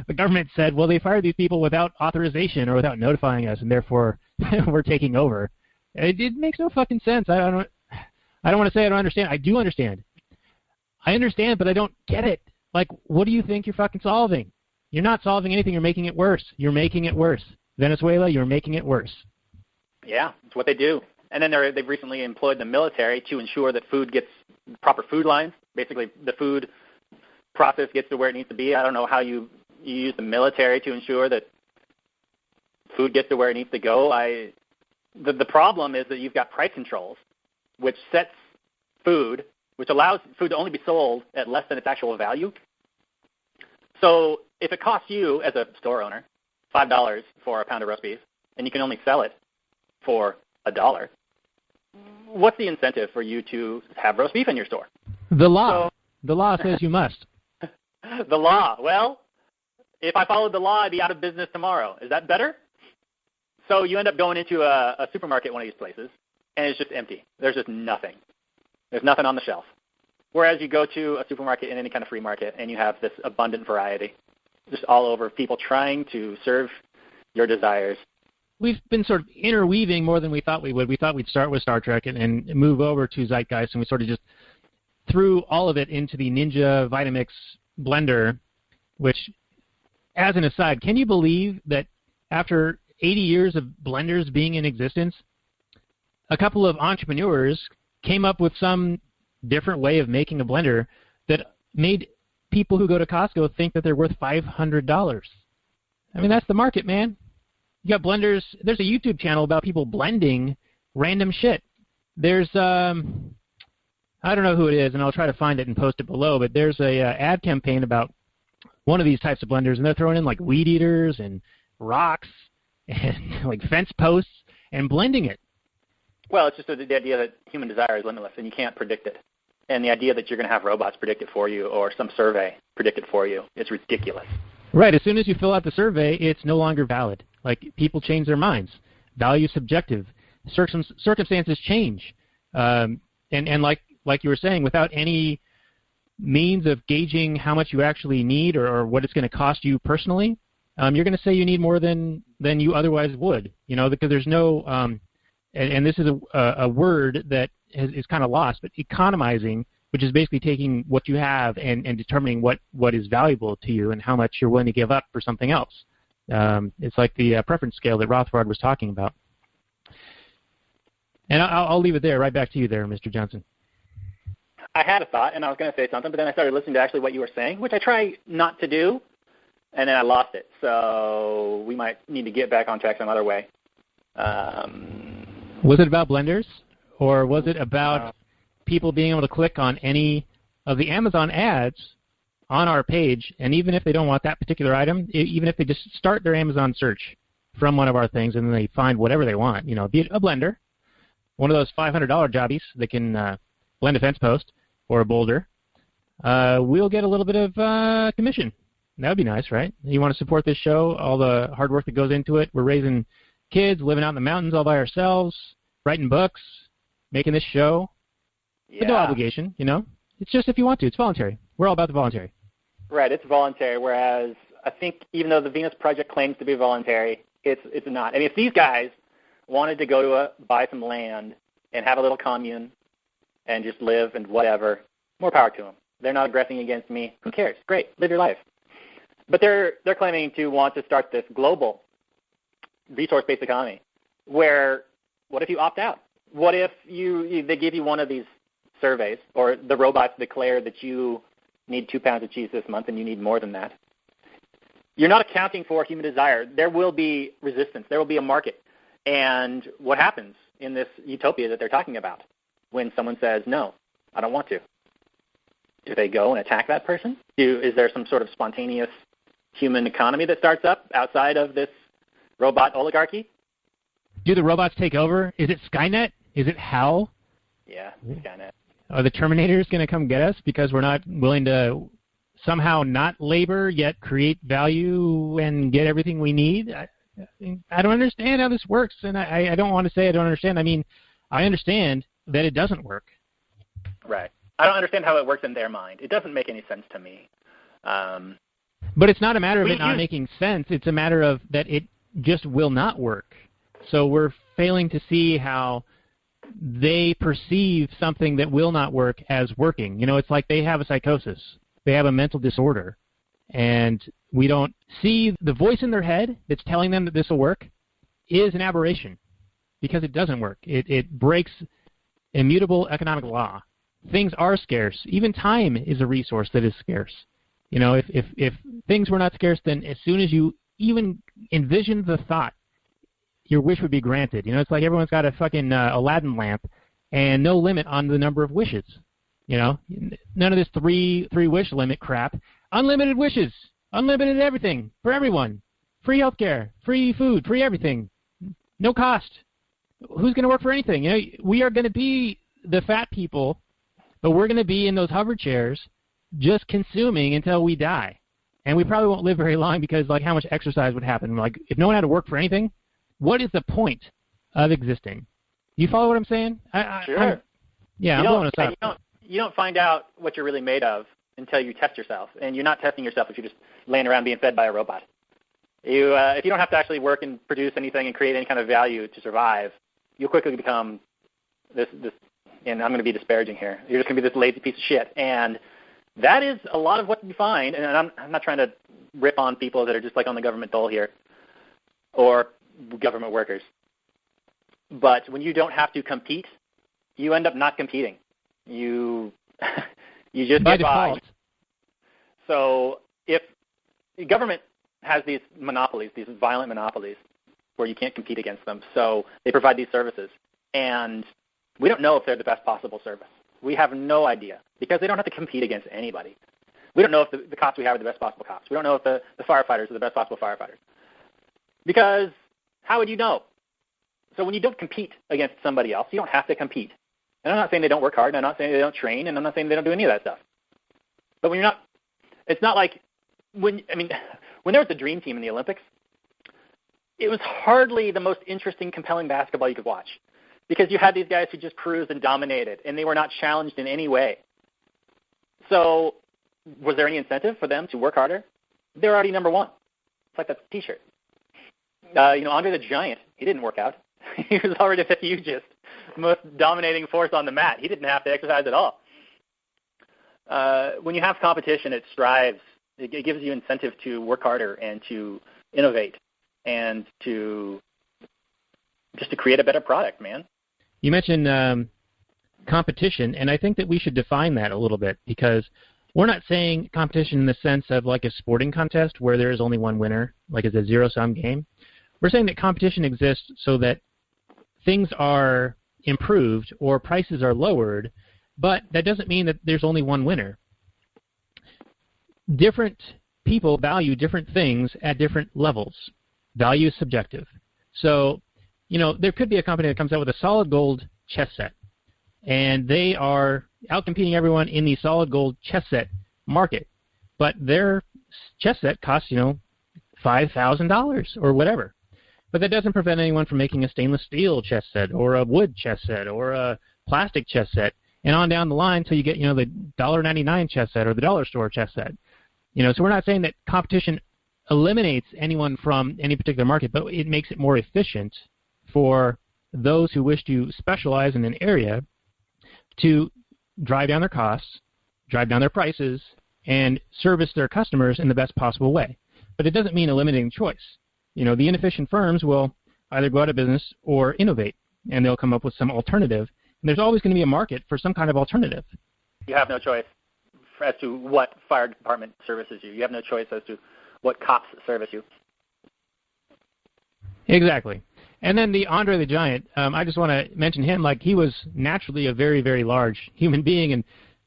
the government said, well, they fired these people without authorization or without notifying us, and therefore we're taking over. It makes no fucking sense. I don't want to say I don't understand. I do understand. I understand, but I don't get it. Like, what do you think you're fucking solving? You're not solving anything. You're making it worse. You're making it worse. Venezuela, you're making it worse. Yeah, it's what they do. And then they've recently employed the military to ensure that food gets proper food lines. Basically, the food process gets to where it needs to be. I don't know how you use the military to ensure that food gets to where it needs to go. The problem is that you've got price controls, which sets food, which allows food to only be sold at less than its actual value. So if it costs you, as a store owner, $5 for a pound of roast beef, and you can only sell it for $1, what's the incentive for you to have roast beef in your store? The law. The law says you must. The law. Well, if I followed the law, I'd be out of business tomorrow. Is that better? So you end up going into a supermarket, one of these places, and it's just empty. There's just nothing. There's nothing on the shelf. Whereas you go to a supermarket in any kind of free market, and you have this abundant variety, just all over, people trying to serve your desires. We've been sort of interweaving more than we thought we would. We thought we'd start with Star Trek and move over to Zeitgeist, and we sort of just threw all of it into the Ninja Vitamix blender, which, as an aside, can you believe that after 80 years of blenders being in existence, a couple of entrepreneurs came up with some different way of making a blender that made people who go to Costco think that they're worth $500. I mean, that's the market, man. You got blenders. There's a YouTube channel about people blending random shit. There's, I don't know who it is, and I'll try to find it and post it below, but there's a ad campaign about one of these types of blenders, and they're throwing in like weed eaters and rocks and like fence posts and blending it. Well, it's just the idea that human desire is limitless and you can't predict it. And the idea that you're going to have robots predict it for you or some survey predict it for you is ridiculous. Right. As soon as you fill out the survey, it's no longer valid. Like, people change their minds. Value is subjective. Circumstances change. And like you were saying, without any means of gauging how much you actually need or what it's going to cost you personally, you're going to say you need more than you otherwise would, because there's no and this is a word that is kind of lost, but economizing, which is basically taking what you have and determining what is valuable to you and how much you're willing to give up for something else. It's like the preference scale that Rothbard was talking about. And I'll leave it there. Right back to you there, Mr. Johnson. I had a thought, and I was going to say something, but then I started listening to actually what you were saying, which I try not to do, and then I lost it. So we might need to get back on track some other way. Was it about blenders, or was it about people being able to click on any of the Amazon ads on our page, and even if they don't want that particular item, even if they just start their Amazon search from one of our things and then they find whatever they want, be it a blender, one of those $500 jobbies that can blend a fence post or a boulder, we'll get a little bit of commission. That would be nice, right? You want to support this show, all the hard work that goes into it. We're raising kids, living out in the mountains all by ourselves, writing books, making this show. Yeah. But no obligation, you know. It's just if you want to. It's voluntary. We're all about the voluntary. Right, it's voluntary, whereas I think even though the Venus Project claims to be voluntary, it's not. I mean, if these guys wanted to go to buy some land and have a little commune and just live and whatever, more power to them. They're not aggressing against me. Who cares? Great, live your life. But they're claiming to want to start this global resource-based economy where what if you opt out? What if they give you one of these surveys or the robots declare that you need 2 pounds of cheese this month and you need more than that? You're not accounting for human desire. There will be resistance. There will be a market. And what happens in this utopia that they're talking about when someone says, no, I don't want to? Do they go and attack that person? Is there some sort of spontaneous human economy that starts up outside of this robot oligarchy? Do the robots take over? Is it Skynet? Is it HAL? Yeah, Skynet. Are the Terminators going to come get us because we're not willing to somehow not labor yet create value and get everything we need? I don't understand how this works, and I don't want to say I don't understand. I mean, I understand that it doesn't work. Right. I don't understand how it works in their mind. It doesn't make any sense to me. But it's not a matter of it not making sense. It's a matter of that it just will not work. So we're failing to see how they perceive something that will not work as working. You know, it's like they have a psychosis. They have a mental disorder. And we don't see the voice in their head that's telling them that this will work is an aberration because it doesn't work. It breaks immutable economic law. Things are scarce. Even time is a resource that is scarce. You know, if things were not scarce, then as soon as you even envision the thought, your wish would be granted. You know, it's like everyone's got a fucking Aladdin lamp and no limit on the number of wishes. You know, none of this three wish limit crap. Unlimited wishes, unlimited everything for everyone. Free healthcare, free food, free everything. No cost. Who's going to work for anything? You know, we are going to be the fat people, but we're going to be in those hover chairs just consuming until we die. And we probably won't live very long because, like, how much exercise would happen? Like, if no one had to work for anything, what is the point of existing? You follow what I'm saying? Sure. I'm blowing us up. You don't find out what you're really made of until you test yourself. And you're not testing yourself if you're just laying around being fed by a robot. If you don't have to actually work and produce anything and create any kind of value to survive, you'll quickly become this and I'm going to be disparaging here, you're just going to be this lazy piece of shit. And that is a lot of what you find, and I'm not trying to rip on people that are just like on the government dole here or government workers. But when you don't have to compete, you end up not competing. You just by get by. default. So if the government has these monopolies, these violent monopolies, where you can't compete against them, so they provide these services, and we don't know if they're the best possible service. We have no idea because they don't have to compete against anybody. We don't know if the cops we have are the best possible cops. We don't know if the firefighters are the best possible firefighters. Because how would you know? So when you don't compete against somebody else, you don't have to compete. And I'm not saying they don't work hard, and I'm not saying they don't train, and I'm not saying they don't do any of that stuff. But when you're not, it's not like when there was the Dream Team in the Olympics, it was hardly the most interesting, compelling basketball you could watch. Because you had these guys who just cruised and dominated, and they were not challenged in any way. So was there any incentive for them to work harder? They're already number one. It's like that T-shirt. Andre the Giant, he didn't work out. He was already the hugest, most dominating force on the mat. He didn't have to exercise at all. When you have competition, it strives. It gives you incentive to work harder and to innovate and to create a better product, man. You mentioned competition, and I think that we should define that a little bit because we're not saying competition in the sense of like a sporting contest where there is only one winner, like it's a zero-sum game. We're saying that competition exists so that things are improved or prices are lowered, but that doesn't mean that there's only one winner. Different people value different things at different levels. Value is subjective. So, there could be a company that comes out with a solid gold chess set, and they are outcompeting everyone in the solid gold chess set market, but they're chess set costs, $5,000 or whatever. But that doesn't prevent anyone from making a stainless steel chess set or a wood chess set or a plastic chess set and on down the line until you get, the $1.99 chess set or the dollar store chess set. So we're not saying that competition eliminates anyone from any particular market, but it makes it more efficient for those who wish to specialize in an area to drive down their costs, drive down their prices, and service their customers in the best possible way. But it doesn't mean eliminating choice. The inefficient firms will either go out of business or innovate, and they'll come up with some alternative. And there's always going to be a market for some kind of alternative. You have no choice as to what fire department services you. You have no choice as to what cops service you. Exactly. And then the Andre the Giant, I just want to mention him. Like, he was naturally a very, very large human being, and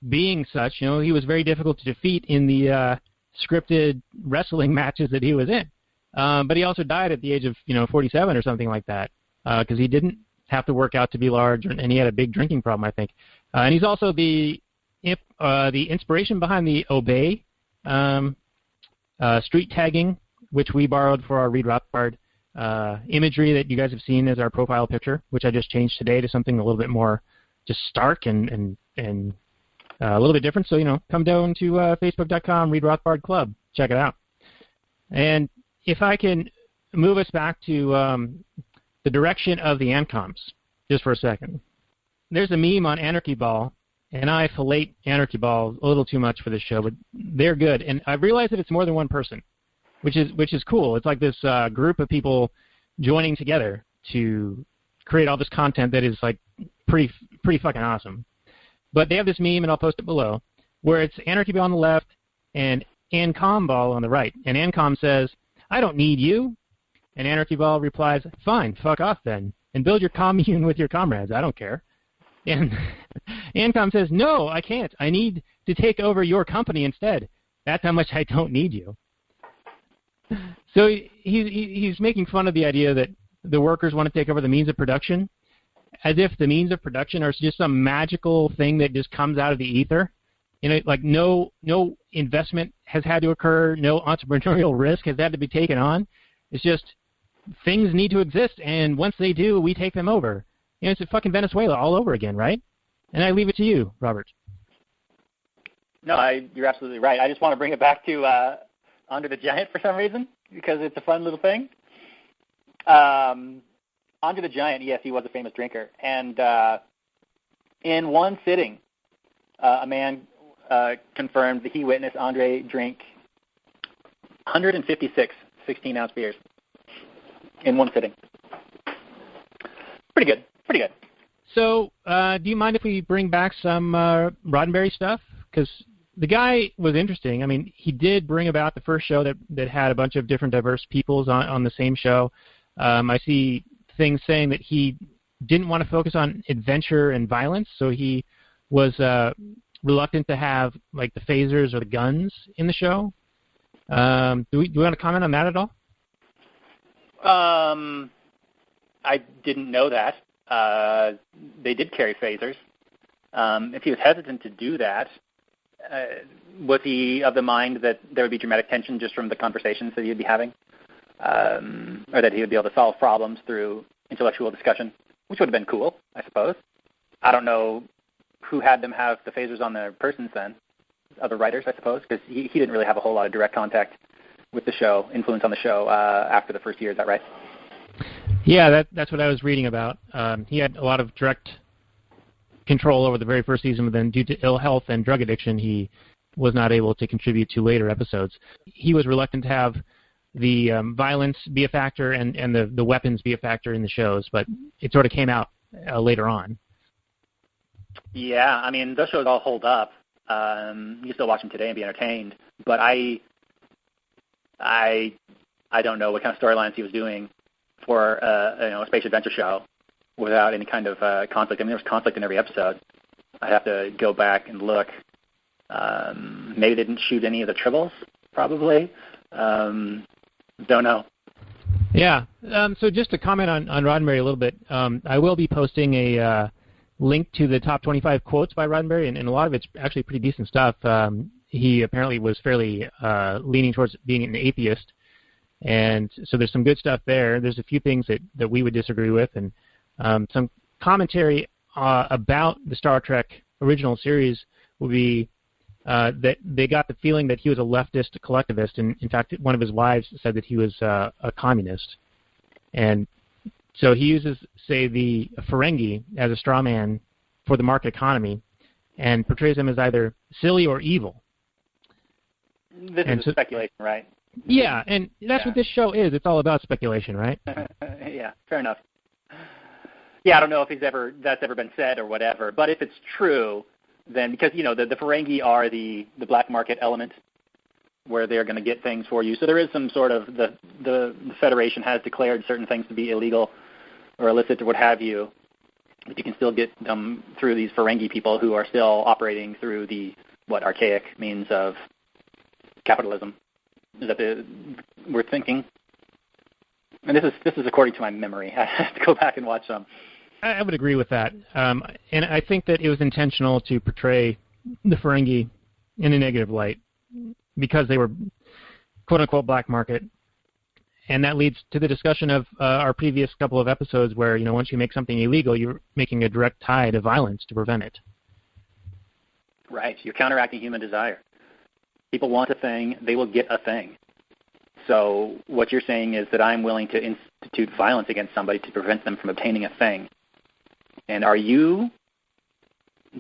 being such, he was very difficult to defeat in the scripted wrestling matches that he was in. But he also died at the age of 47 or something like that, because he didn't have to work out to be large, and he had a big drinking problem, I think. And he's also the inspiration behind the Obey street tagging, which we borrowed for our Read Rothbard imagery that you guys have seen as our profile picture, which I just changed today to something a little bit more just stark and a little bit different. So, come down to facebook.com, Read Rothbard Club. Check it out. And if I can move us back to the direction of the ANCOMs just for a second. There's a meme on Anarchy Ball, and I fillet Anarchy Ball a little too much for this show, but they're good. And I've realized that it's more than one person, which is cool. It's like this group of people joining together to create all this content that is like pretty fucking awesome. But they have this meme, and I'll post it below, where it's Anarchy Ball on the left and ANCOM Ball on the right. And ANCOM says, "I don't need you." And Anarchy Ball replies, "Fine, fuck off then, and build your commune with your comrades. I don't care." And ANCOM says, "No, I can't. I need to take over your company instead. That's how much I don't need you." So he's making fun of the idea that the workers want to take over the means of production, as if the means of production are just some magical thing that just comes out of the ether. Like no investment has had to occur, no entrepreneurial risk has had to be taken on. It's just things need to exist, and once they do, we take them over. It's a fucking Venezuela all over again, right? And I leave it to you, Robert. No, you're absolutely right. I just want to bring it back to Andre the Giant for some reason, because it's a fun little thing. Andre the Giant, yes, he was a famous drinker. And in one sitting, a man confirmed that he witnessed Andre drink 156 16-ounce beers in one sitting. Pretty good. So do you mind if we bring back some Roddenberry stuff? Because the guy was interesting. I mean, he did bring about the first show that had a bunch of different diverse peoples on the same show. I see things saying that he didn't want to focus on adventure and violence, so he was reluctant to have like the phasers or the guns in the show. Do we want to comment on that at all? I didn't know that. They did carry phasers. If he was hesitant to do that, was he of the mind that there would be dramatic tension just from the conversations that he'd be having? Or that he would be able to solve problems through intellectual discussion, which would have been cool, I suppose. I don't know who had them have the phasers on their persons then. Other writers, I suppose, because he didn't really have a whole lot of direct contact with the show, influence on the show after the first year. Is that right? Yeah, that's what I was reading about. He had a lot of direct control over the very first season, but then due to ill health and drug addiction, he was not able to contribute to later episodes. He was reluctant to have the violence be a factor and the weapons be a factor in the shows, but it sort of came out later on. Yeah, I mean, those shows all hold up. You can still watch them today and be entertained, but I don't know what kind of storylines he was doing for a space adventure show without any kind of conflict. I mean, there was conflict in every episode. I'd have to go back and look. Maybe they didn't shoot any of the tribbles, probably. Don't know. Yeah. So just to comment on Roddenberry a little bit, I will be posting a link to the top 25 quotes by Roddenberry, and a lot of it's actually pretty decent stuff. he apparently was fairly leaning towards being an atheist. And so there's some good stuff there. There's a few things that we would disagree with, and some commentary about the Star Trek original series will be that they got the feeling that he was a leftist collectivist, and in fact, one of his wives said that he was a communist. And so he uses, say, the Ferengi as a straw man for the market economy and portrays them as either silly or evil. This is speculation, right? Yeah, and that's what this show is. It's all about speculation, right? Yeah, fair enough. Yeah, I don't know if that's ever been said or whatever, but if it's true, then because, the Ferengi are the black market element where they're going to get things for you. So there is some sort of, the Federation has declared certain things to be illegal or illicit or what have you, but you can still get them through these Ferengi people who are still operating through the, archaic means of capitalism. Is that we're thinking? And this is according to my memory. I have to go back and watch some. I would agree with that. And I think that it was intentional to portray the Ferengi in a negative light because they were quote-unquote black market. And that leads to the discussion of our previous couple of episodes where, once you make something illegal, you're making a direct tie to violence to prevent it. Right. You're counteracting human desire. People want a thing, they will get a thing. So what you're saying is that I'm willing to institute violence against somebody to prevent them from obtaining a thing. And are you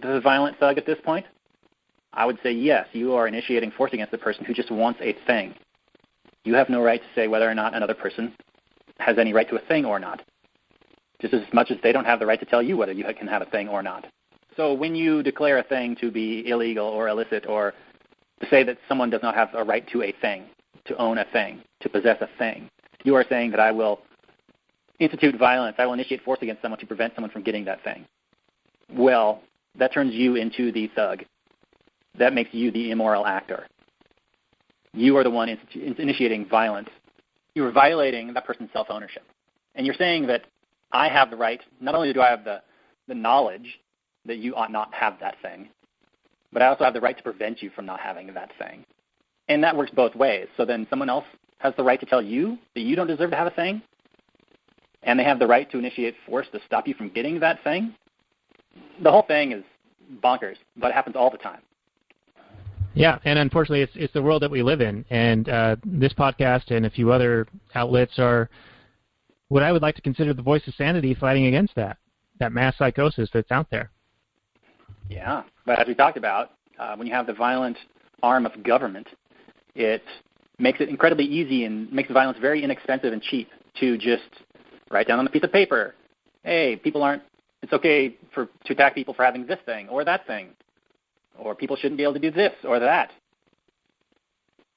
the violent thug at this point? I would say yes, you are initiating force against the person who just wants a thing. You have no right to say whether or not another person has any right to a thing or not, just as much as they don't have the right to tell you whether you can have a thing or not. So when you declare a thing to be illegal or illicit, or to say that someone does not have a right to a thing, to own a thing, to possess a thing, you are saying that I will institute violence, I will initiate force against someone to prevent someone from getting that thing. Well, that turns you into the thug. That makes you the immoral actor. You are the one initiating violence. You are violating that person's self-ownership. And you're saying that I have the right, not only do I have the knowledge that you ought not have that thing, but I also have the right to prevent you from not having that thing. And that works both ways. So then someone else has the right to tell you that you don't deserve to have a thing, and they have the right to initiate force to stop you from getting that thing. The whole thing is bonkers, but it happens all the time. Yeah, and unfortunately, it's the world that we live in, and this podcast and a few other outlets are what I would like to consider the voice of sanity fighting against that mass psychosis that's out there. Yeah, but as we talked about, when you have the violent arm of government, it makes it incredibly easy and makes violence very inexpensive and cheap to just write down on a piece of paper, hey, it's okay to attack people for having this thing or that thing, or people shouldn't be able to do this or that.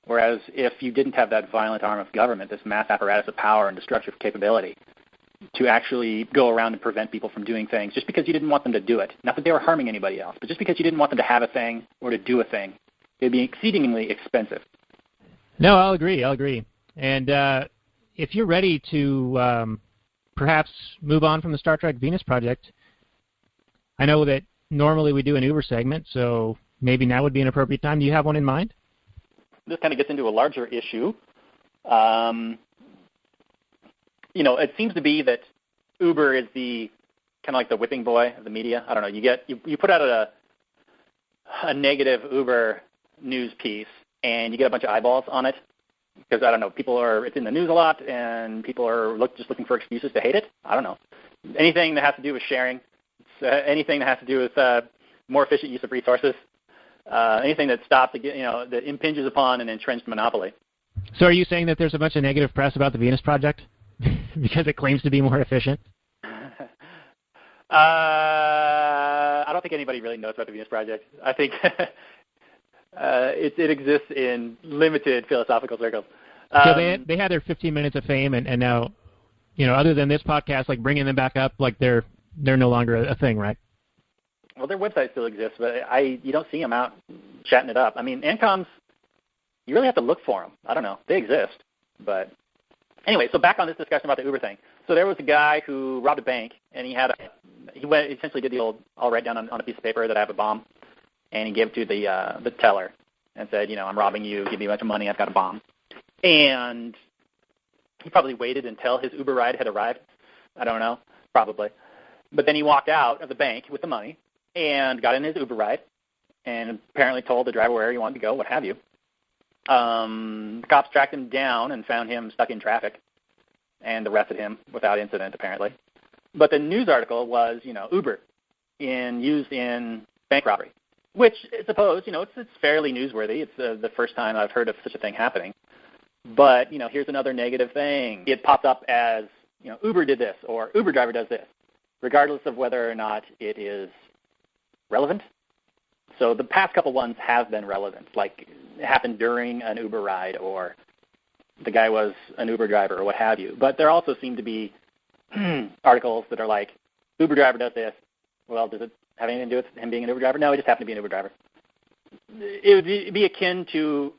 Whereas if you didn't have that violent arm of government, this mass apparatus of power and destructive capability, to actually go around and prevent people from doing things just because you didn't want them to do it, not that they were harming anybody else, but just because you didn't want them to have a thing or to do a thing, it would be exceedingly expensive. No, I'll agree. And if you're ready to perhaps move on from the Star Trek Venus Project, I know that normally we do an Uber segment, so maybe now would be an appropriate time. Do you have one in mind? This kind of gets into a larger issue. It seems to be that Uber is the kind of like the whipping boy of the media. I don't know. You put out a negative Uber news piece, and you get a bunch of eyeballs on it because, I don't know, it's in the news a lot, and people are just looking for excuses to hate it. I don't know. Anything that has to do with sharing, anything that has to do with more efficient use of resources, anything that stops, that impinges upon an entrenched monopoly. So are you saying that there's a bunch of negative press about the Venus Project because it claims to be more efficient? I don't think anybody really knows about the Venus Project. I think it exists in limited philosophical circles. So they had their 15 minutes of fame, and now, other than this podcast, like bringing them back up, like they're no longer a thing, right? Well, their website still exists, but you don't see them out chatting it up. I mean, ANCOMs, you really have to look for them. I don't know. They exist. But anyway, so back on this discussion about the Uber thing. So there was a guy who robbed a bank, and he essentially did the old, I'll write down on a piece of paper that I have a bomb, and he gave it to the teller. and said, I'm robbing you, give me a bunch of money, I've got a bomb. And he probably waited until his Uber ride had arrived. I don't know, probably. But then he walked out of the bank with the money and got in his Uber ride and apparently told the driver where he wanted to go, what have you. The cops tracked him down and found him stuck in traffic and arrested him without incident, apparently. But the news article was, Uber used in bank robbery, which I suppose, it's fairly newsworthy. It's the first time I've heard of such a thing happening. But, here's another negative thing. It pops up as, Uber did this or Uber driver does this, regardless of whether or not it is relevant. So the past couple ones have been relevant, like it happened during an Uber ride or the guy was an Uber driver or what have you. But there also seem to be articles that are like, Uber driver does this. Well, does it have anything to do with him being an Uber driver? No, he just happened to be an Uber driver. It would be akin to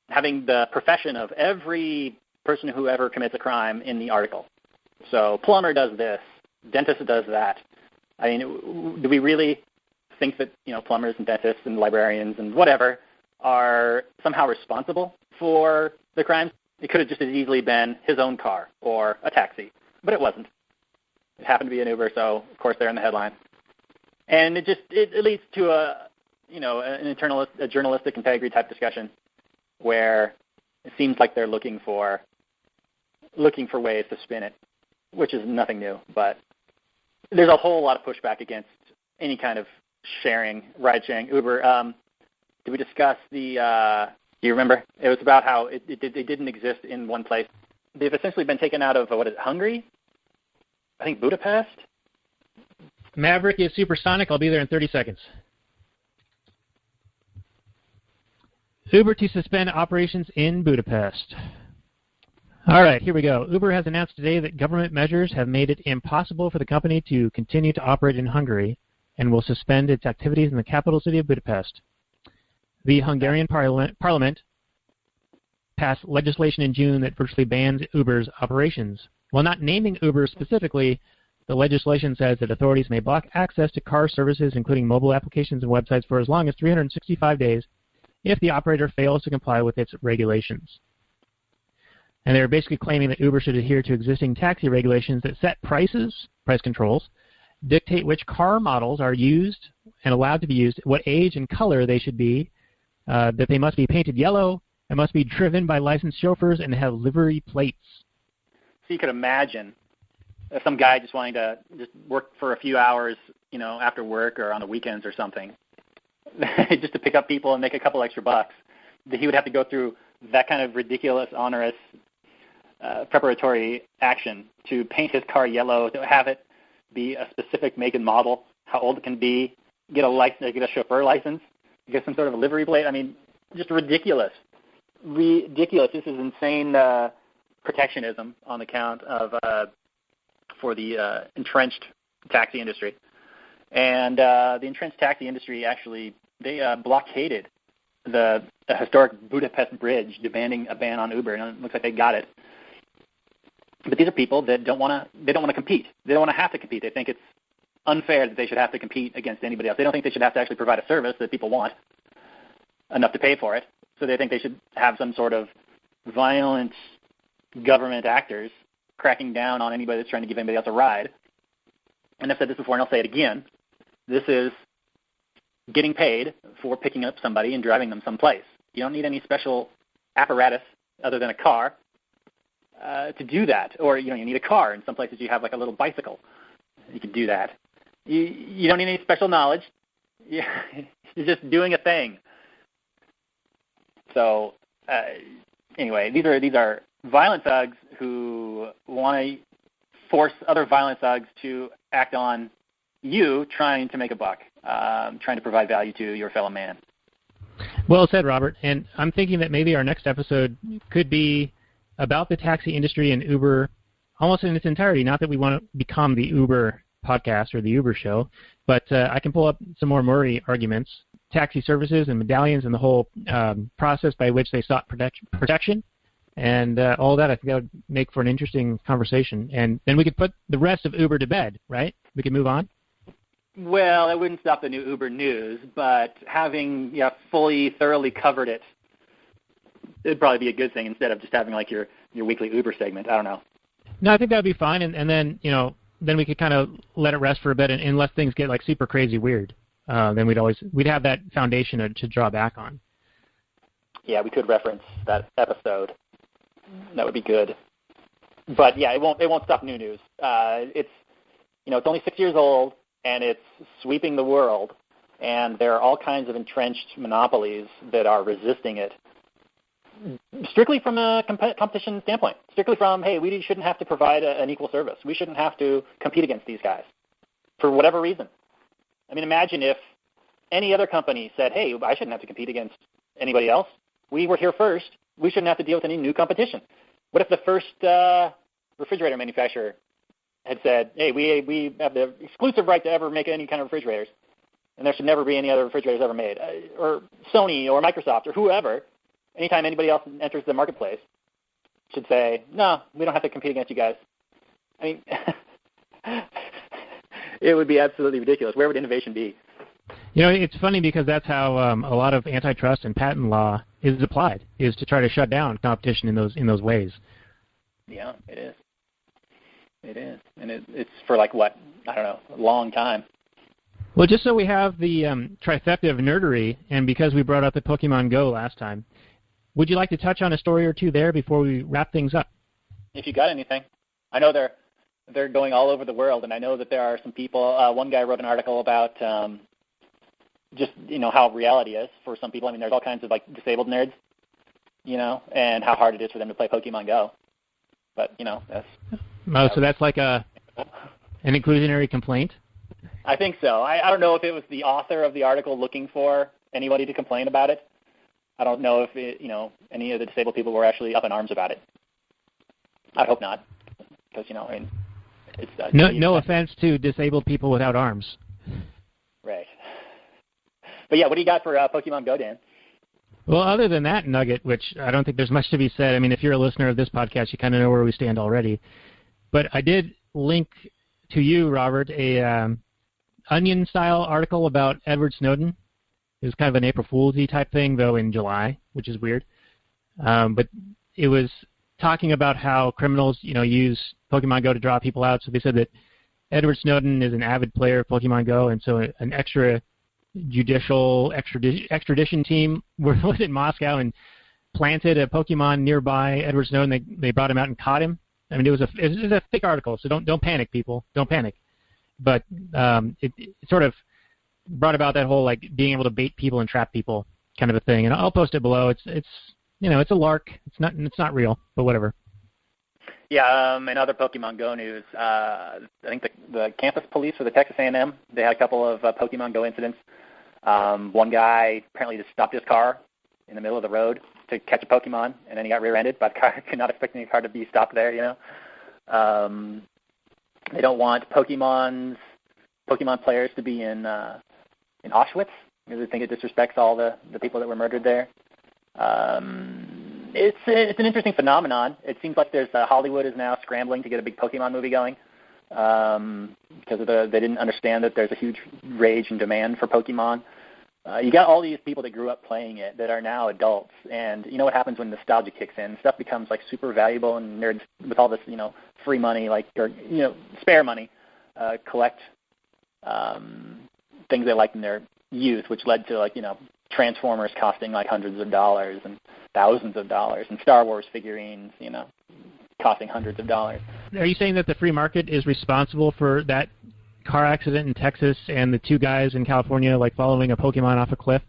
having the profession of every person who ever commits a crime in the article. So plumber does this, dentist does that. I mean, do we really think that, plumbers and dentists and librarians and whatever are somehow responsible for the crimes? It could have just as easily been his own car or a taxi, but it wasn't. It happened to be an Uber, so of course they're in the headline. And it leads to a journalistic integrity type discussion where it seems like they're looking for ways to spin it, which is nothing new. But there's a whole lot of pushback against any kind of ride-sharing, Uber. Did we discuss do you remember? It was about how it didn't exist in one place. They've essentially been taken out of, Hungary? I think Budapest? Maverick is supersonic. I'll be there in 30 seconds. Uber to suspend operations in Budapest. All right, here we go. Uber has announced today that government measures have made it impossible for the company to continue to operate in Hungary and will suspend its activities in the capital city of Budapest. The Hungarian parliament passed legislation in June that virtually bans Uber's operations. While not naming Uber specifically, the legislation says that authorities may block access to car services, including mobile applications and websites, for as long as 365 days if the operator fails to comply with its regulations. And they're basically claiming that Uber should adhere to existing taxi regulations that set price controls, dictate which car models are used and allowed to be used, what age and color they should be, that they must be painted yellow, and must be driven by licensed chauffeurs and have livery plates. So you could imagine some guy just wanting to just work for a few hours, after work or on the weekends or something, just to pick up people and make a couple extra bucks. He would have to go through that kind of ridiculous, onerous preparatory action to paint his car yellow, to have it be a specific make and model, how old it can be, get a chauffeur license, get some sort of a livery plate. I mean, just ridiculous. Ridiculous. This is insane protectionism on account of for the entrenched taxi industry. And the entrenched taxi industry actually, they blockaded the historic Budapest Bridge, demanding a ban on Uber, and it looks like they got it. But these are people that don't want to compete. They don't want to have to compete. They think it's unfair that they should have to compete against anybody else. They don't think they should have to actually provide a service that people want enough to pay for it. So they think they should have some sort of violent government actors cracking down on anybody that's trying to give anybody else a ride. And I've said this before, and I'll say it again. This is getting paid for picking up somebody and driving them someplace. You don't need any special apparatus other than a car to do that. Or, you need a car. In some places you have like a little bicycle. You can do that. You don't need any special knowledge. You're just doing a thing. So anyway, these are violent thugs who want to force other violent thugs to act on you trying to make a buck, trying to provide value to your fellow man. Well said, Robert. And I'm thinking that maybe our next episode could be about the taxi industry and Uber almost in its entirety. Not that we want to become the Uber podcast or the Uber show, but I can pull up some more Murray arguments, taxi services and medallions and the whole process by which they sought protection. And all that, I think that would make for an interesting conversation. And then we could put the rest of Uber to bed, right? We could move on. Well, it wouldn't stop the new Uber news, but having fully, thoroughly covered it, it'd probably be a good thing instead of just having like your weekly Uber segment. I don't know. No, I think that would be fine, and then then we could kind of let it rest for a bit, and unless things get like super crazy weird, then we'd have that foundation to draw back on. Yeah, we could reference that episode. That would be good. But yeah, it won't stop new news. It's only 6 years old, and it's sweeping the world, and there are all kinds of entrenched monopolies that are resisting it. Strictly from a competition standpoint. Strictly from, hey, we shouldn't have to provide an equal service. We shouldn't have to compete against these guys for whatever reason. I mean, imagine if any other company said, hey, I shouldn't have to compete against anybody else. We were here first. We shouldn't have to deal with any new competition. What if the first refrigerator manufacturer had said, hey, we have the exclusive right to ever make any kind of refrigerators, and there should never be any other refrigerators ever made, or Sony or Microsoft or whoever, anytime anybody else enters the marketplace, should say, no, we don't have to compete against you guys. I mean, it would be absolutely ridiculous. Where would innovation be? It's funny because that's how a lot of antitrust and patent law is applied, is to try to shut down competition in those ways. Yeah, it is. It is. And it's for like what? I don't know, a long time. Well, just so we have the trifecta of nerdery, and because we brought up the Pokemon Go last time, would you like to touch on a story or two there before we wrap things up? If you got anything. I know they're going all over the world, and I know that there are some people. One guy wrote an article about just how reality is for some people. I mean, there's all kinds of like disabled nerds, and how hard it is for them to play Pokemon Go. But that's so that's like an inclusionary complaint. I think so. I don't know if it was the author of the article looking for anybody to complain about it. I don't know if any of the disabled people were actually up in arms about it. I hope not, because it's no offense to disabled people without arms. Right. But yeah, what do you got for Pokemon Go, Dan? Well, other than that nugget, which I don't think there's much to be said. I mean, if you're a listener of this podcast, you kind of know where we stand already. But I did link to you, Robert, a Onion-style article about Edward Snowden. It was kind of an April Fool's-y type thing, though, in July, which is weird. But it was talking about how criminals, use Pokemon Go to draw people out. So they said that Edward Snowden is an avid player of Pokemon Go, and so an extradition team was in Moscow and planted a Pokemon nearby Edward Snowden. They brought him out and caught him. I mean, it was a thick article, so don't panic, people. Don't panic. But it sort of brought about that whole like being able to bait people and trap people kind of a thing. And I'll post it below. It's it's a lark. It's not real, but whatever. Yeah, in other Pokemon Go news, I think the campus police for the Texas A&M, they had a couple of Pokemon Go incidents. One guy apparently just stopped his car in the middle of the road to catch a Pokemon, and then he got rear-ended by the car. Not expecting his car to be stopped there, They don't want Pokemon players to be in Auschwitz because they think it disrespects all the people that were murdered there. It's an interesting phenomenon. It seems like Hollywood is now scrambling to get a big Pokemon movie going because they didn't understand that there's a huge rage and demand for Pokemon. You got all these people that grew up playing it that are now adults, and you know what happens when nostalgia kicks in? Stuff becomes like super valuable, and nerds with all this free money spare money collect things they liked in their youth, which led to Transformers costing like hundreds of dollars and thousands of dollars, and Star Wars figurines, costing hundreds of dollars. Are you saying that the free market is responsible for that car accident in Texas and the two guys in California following a Pokemon off a cliff?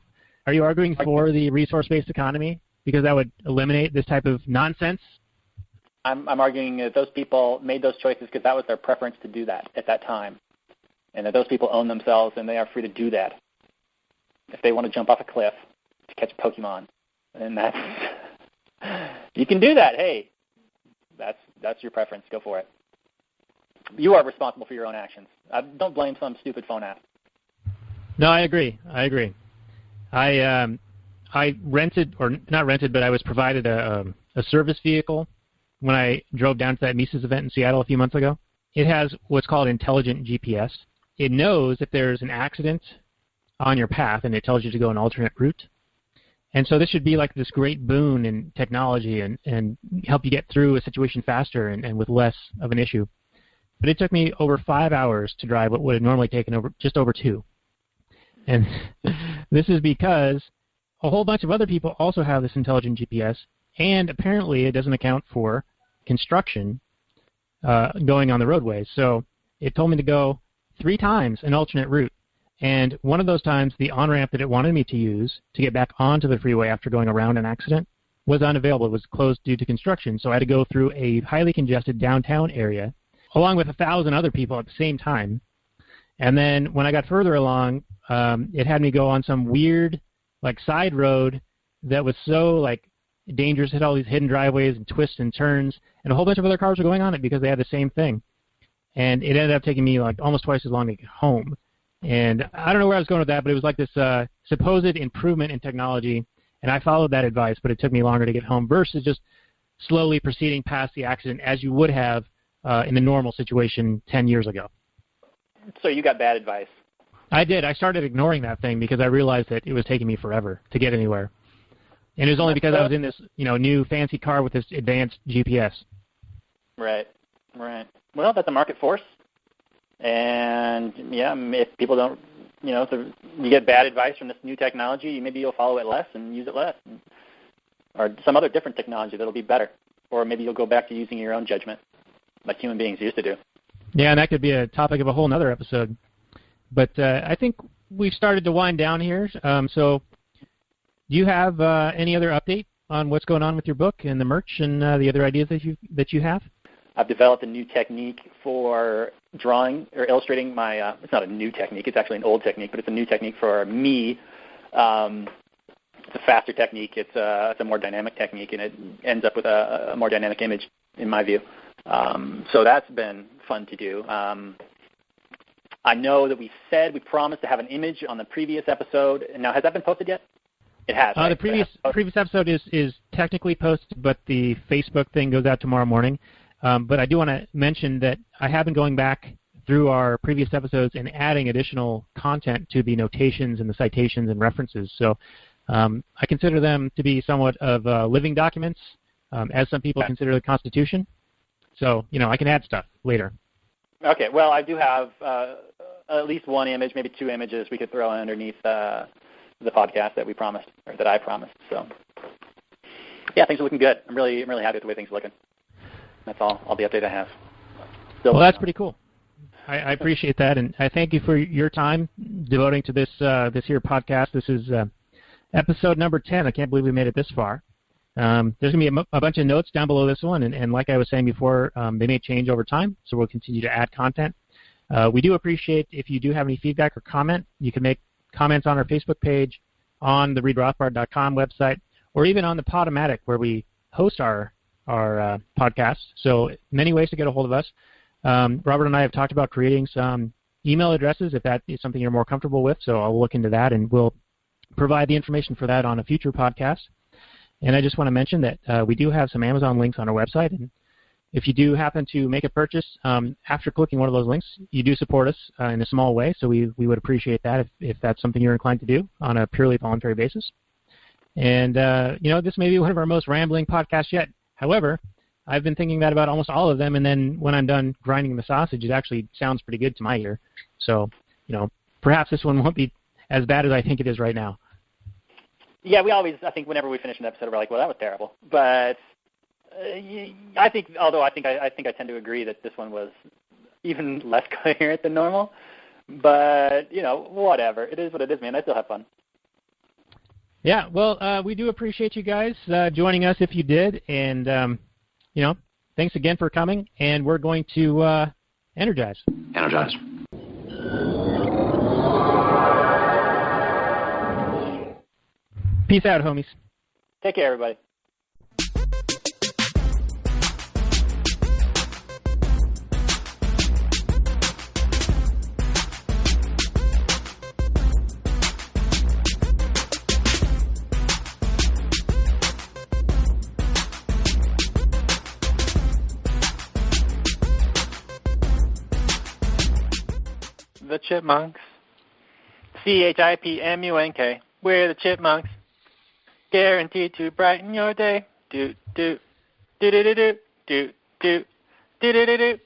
Are you arguing for the resource-based economy because that would eliminate this type of nonsense? I'm arguing that those people made those choices because that was their preference to do that at that time, and that those people own themselves and they are free to do that. If they want to jump off a cliff to catch a Pokemon, and you can do that. Hey, that's your preference. Go for it. You are responsible for your own actions. Don't blame some stupid phone app. No, I agree. I rented, or not rented, but I was provided a service vehicle when I drove down to that Mises event in Seattle a few months ago. It has what's called intelligent GPS, it knows if there's an accident on your path, and it tells you to go an alternate route. And so this should be like this great boon in technology and help you get through a situation faster and with less of an issue. But it took me over 5 hours to drive what would have normally taken just over 2. And this is because a whole bunch of other people also have this intelligent GPS, and apparently it doesn't account for construction going on the roadways. So it told me to go 3 times an alternate route. And one of those times, the on-ramp that it wanted me to use to get back onto the freeway after going around an accident was unavailable. It was closed due to construction. So I had to go through a highly congested downtown area, along with 1,000 other people at the same time. And then when I got further along, it had me go on some weird, like, side road that was so, like, dangerous, hit all these hidden driveways and twists and turns, and a whole bunch of other cars were going on it because they had the same thing. And it ended up taking me, like, almost twice as long to get home. And I don't know where I was going with that, but it was like this supposed improvement in technology, and I followed that advice, but it took me longer to get home versus just slowly proceeding past the accident as you would have in a normal situation 10 years ago. So you got bad advice. I did. I started ignoring that thing because I realized that it was taking me forever to get anywhere. And it was only because I was in this, new fancy car with this advanced GPS. Right. Well, that's a market force. And, yeah, if people don't, if you get bad advice from this new technology, maybe you'll follow it less and use it less. Or some other different technology that'll be better. Or maybe you'll go back to using your own judgment like human beings used to do. Yeah, and that could be a topic of a whole other episode. But I think we've started to wind down here. So do you have any other update on what's going on with your book and the merch and the other ideas that you have? I've developed a new technique for drawing or illustrating my it's not a new technique, it's actually an old technique, but it's a new technique for me. It's a faster technique, it's a more dynamic technique, and it ends up with a more dynamic image, in my view. So that's been fun to do. I know that we promised to have an image on the previous episode. Now, has that been posted yet? It has. Right? The previous episode is technically posted, but the Facebook thing goes out tomorrow morning. But I do want to mention that I have been going back through our previous episodes and adding additional content to the notations and the citations and references. So I consider them to be somewhat of living documents, as some people consider the Constitution. So, I can add stuff later. Okay. Well, I do have at least one image, maybe 2 images we could throw underneath the podcast that we promised, or that I promised. So, yeah, things are looking good. I'm really happy with the way things are looking. That's all the update I have. Well, that's pretty cool. I appreciate that, and I thank you for your time devoting to this here podcast. This is episode number 10. I can't believe we made it this far. There's going to be a bunch of notes down below this one, and like I was saying before, they may change over time, so we'll continue to add content. We do appreciate if you do have any feedback or comment. You can make comments on our Facebook page, on the readrothbard.com website, or even on the Podomatic where we host our podcast. So many ways to get a hold of us. Robert and I have talked about creating some email addresses if that is something you're more comfortable with, so I'll look into that, and we'll provide the information for that on a future podcast. And I just want to mention that we do have some Amazon links on our website, and if you do happen to make a purchase after clicking one of those links, you do support us in a small way, so we would appreciate that if that's something you're inclined to do on a purely voluntary basis. And, this may be one of our most rambling podcasts yet. However, I've been thinking that about almost all of them, and then when I'm done grinding the sausage, it actually sounds pretty good to my ear. So, perhaps this one won't be as bad as I think it is right now. Yeah, I think whenever we finish an episode, we're like, well, that was terrible. But I think I tend to agree that this one was even less coherent than normal. But, whatever. It is what it is, man. I still have fun. Yeah, well, we do appreciate you guys joining us if you did. And, thanks again for coming. And we're going to energize. Energize. Peace out, homies. Take care, everybody. the chipmunks. CHIPMUNK. We're the chipmunks. Guaranteed to brighten your day. Do do do do do do do do do do do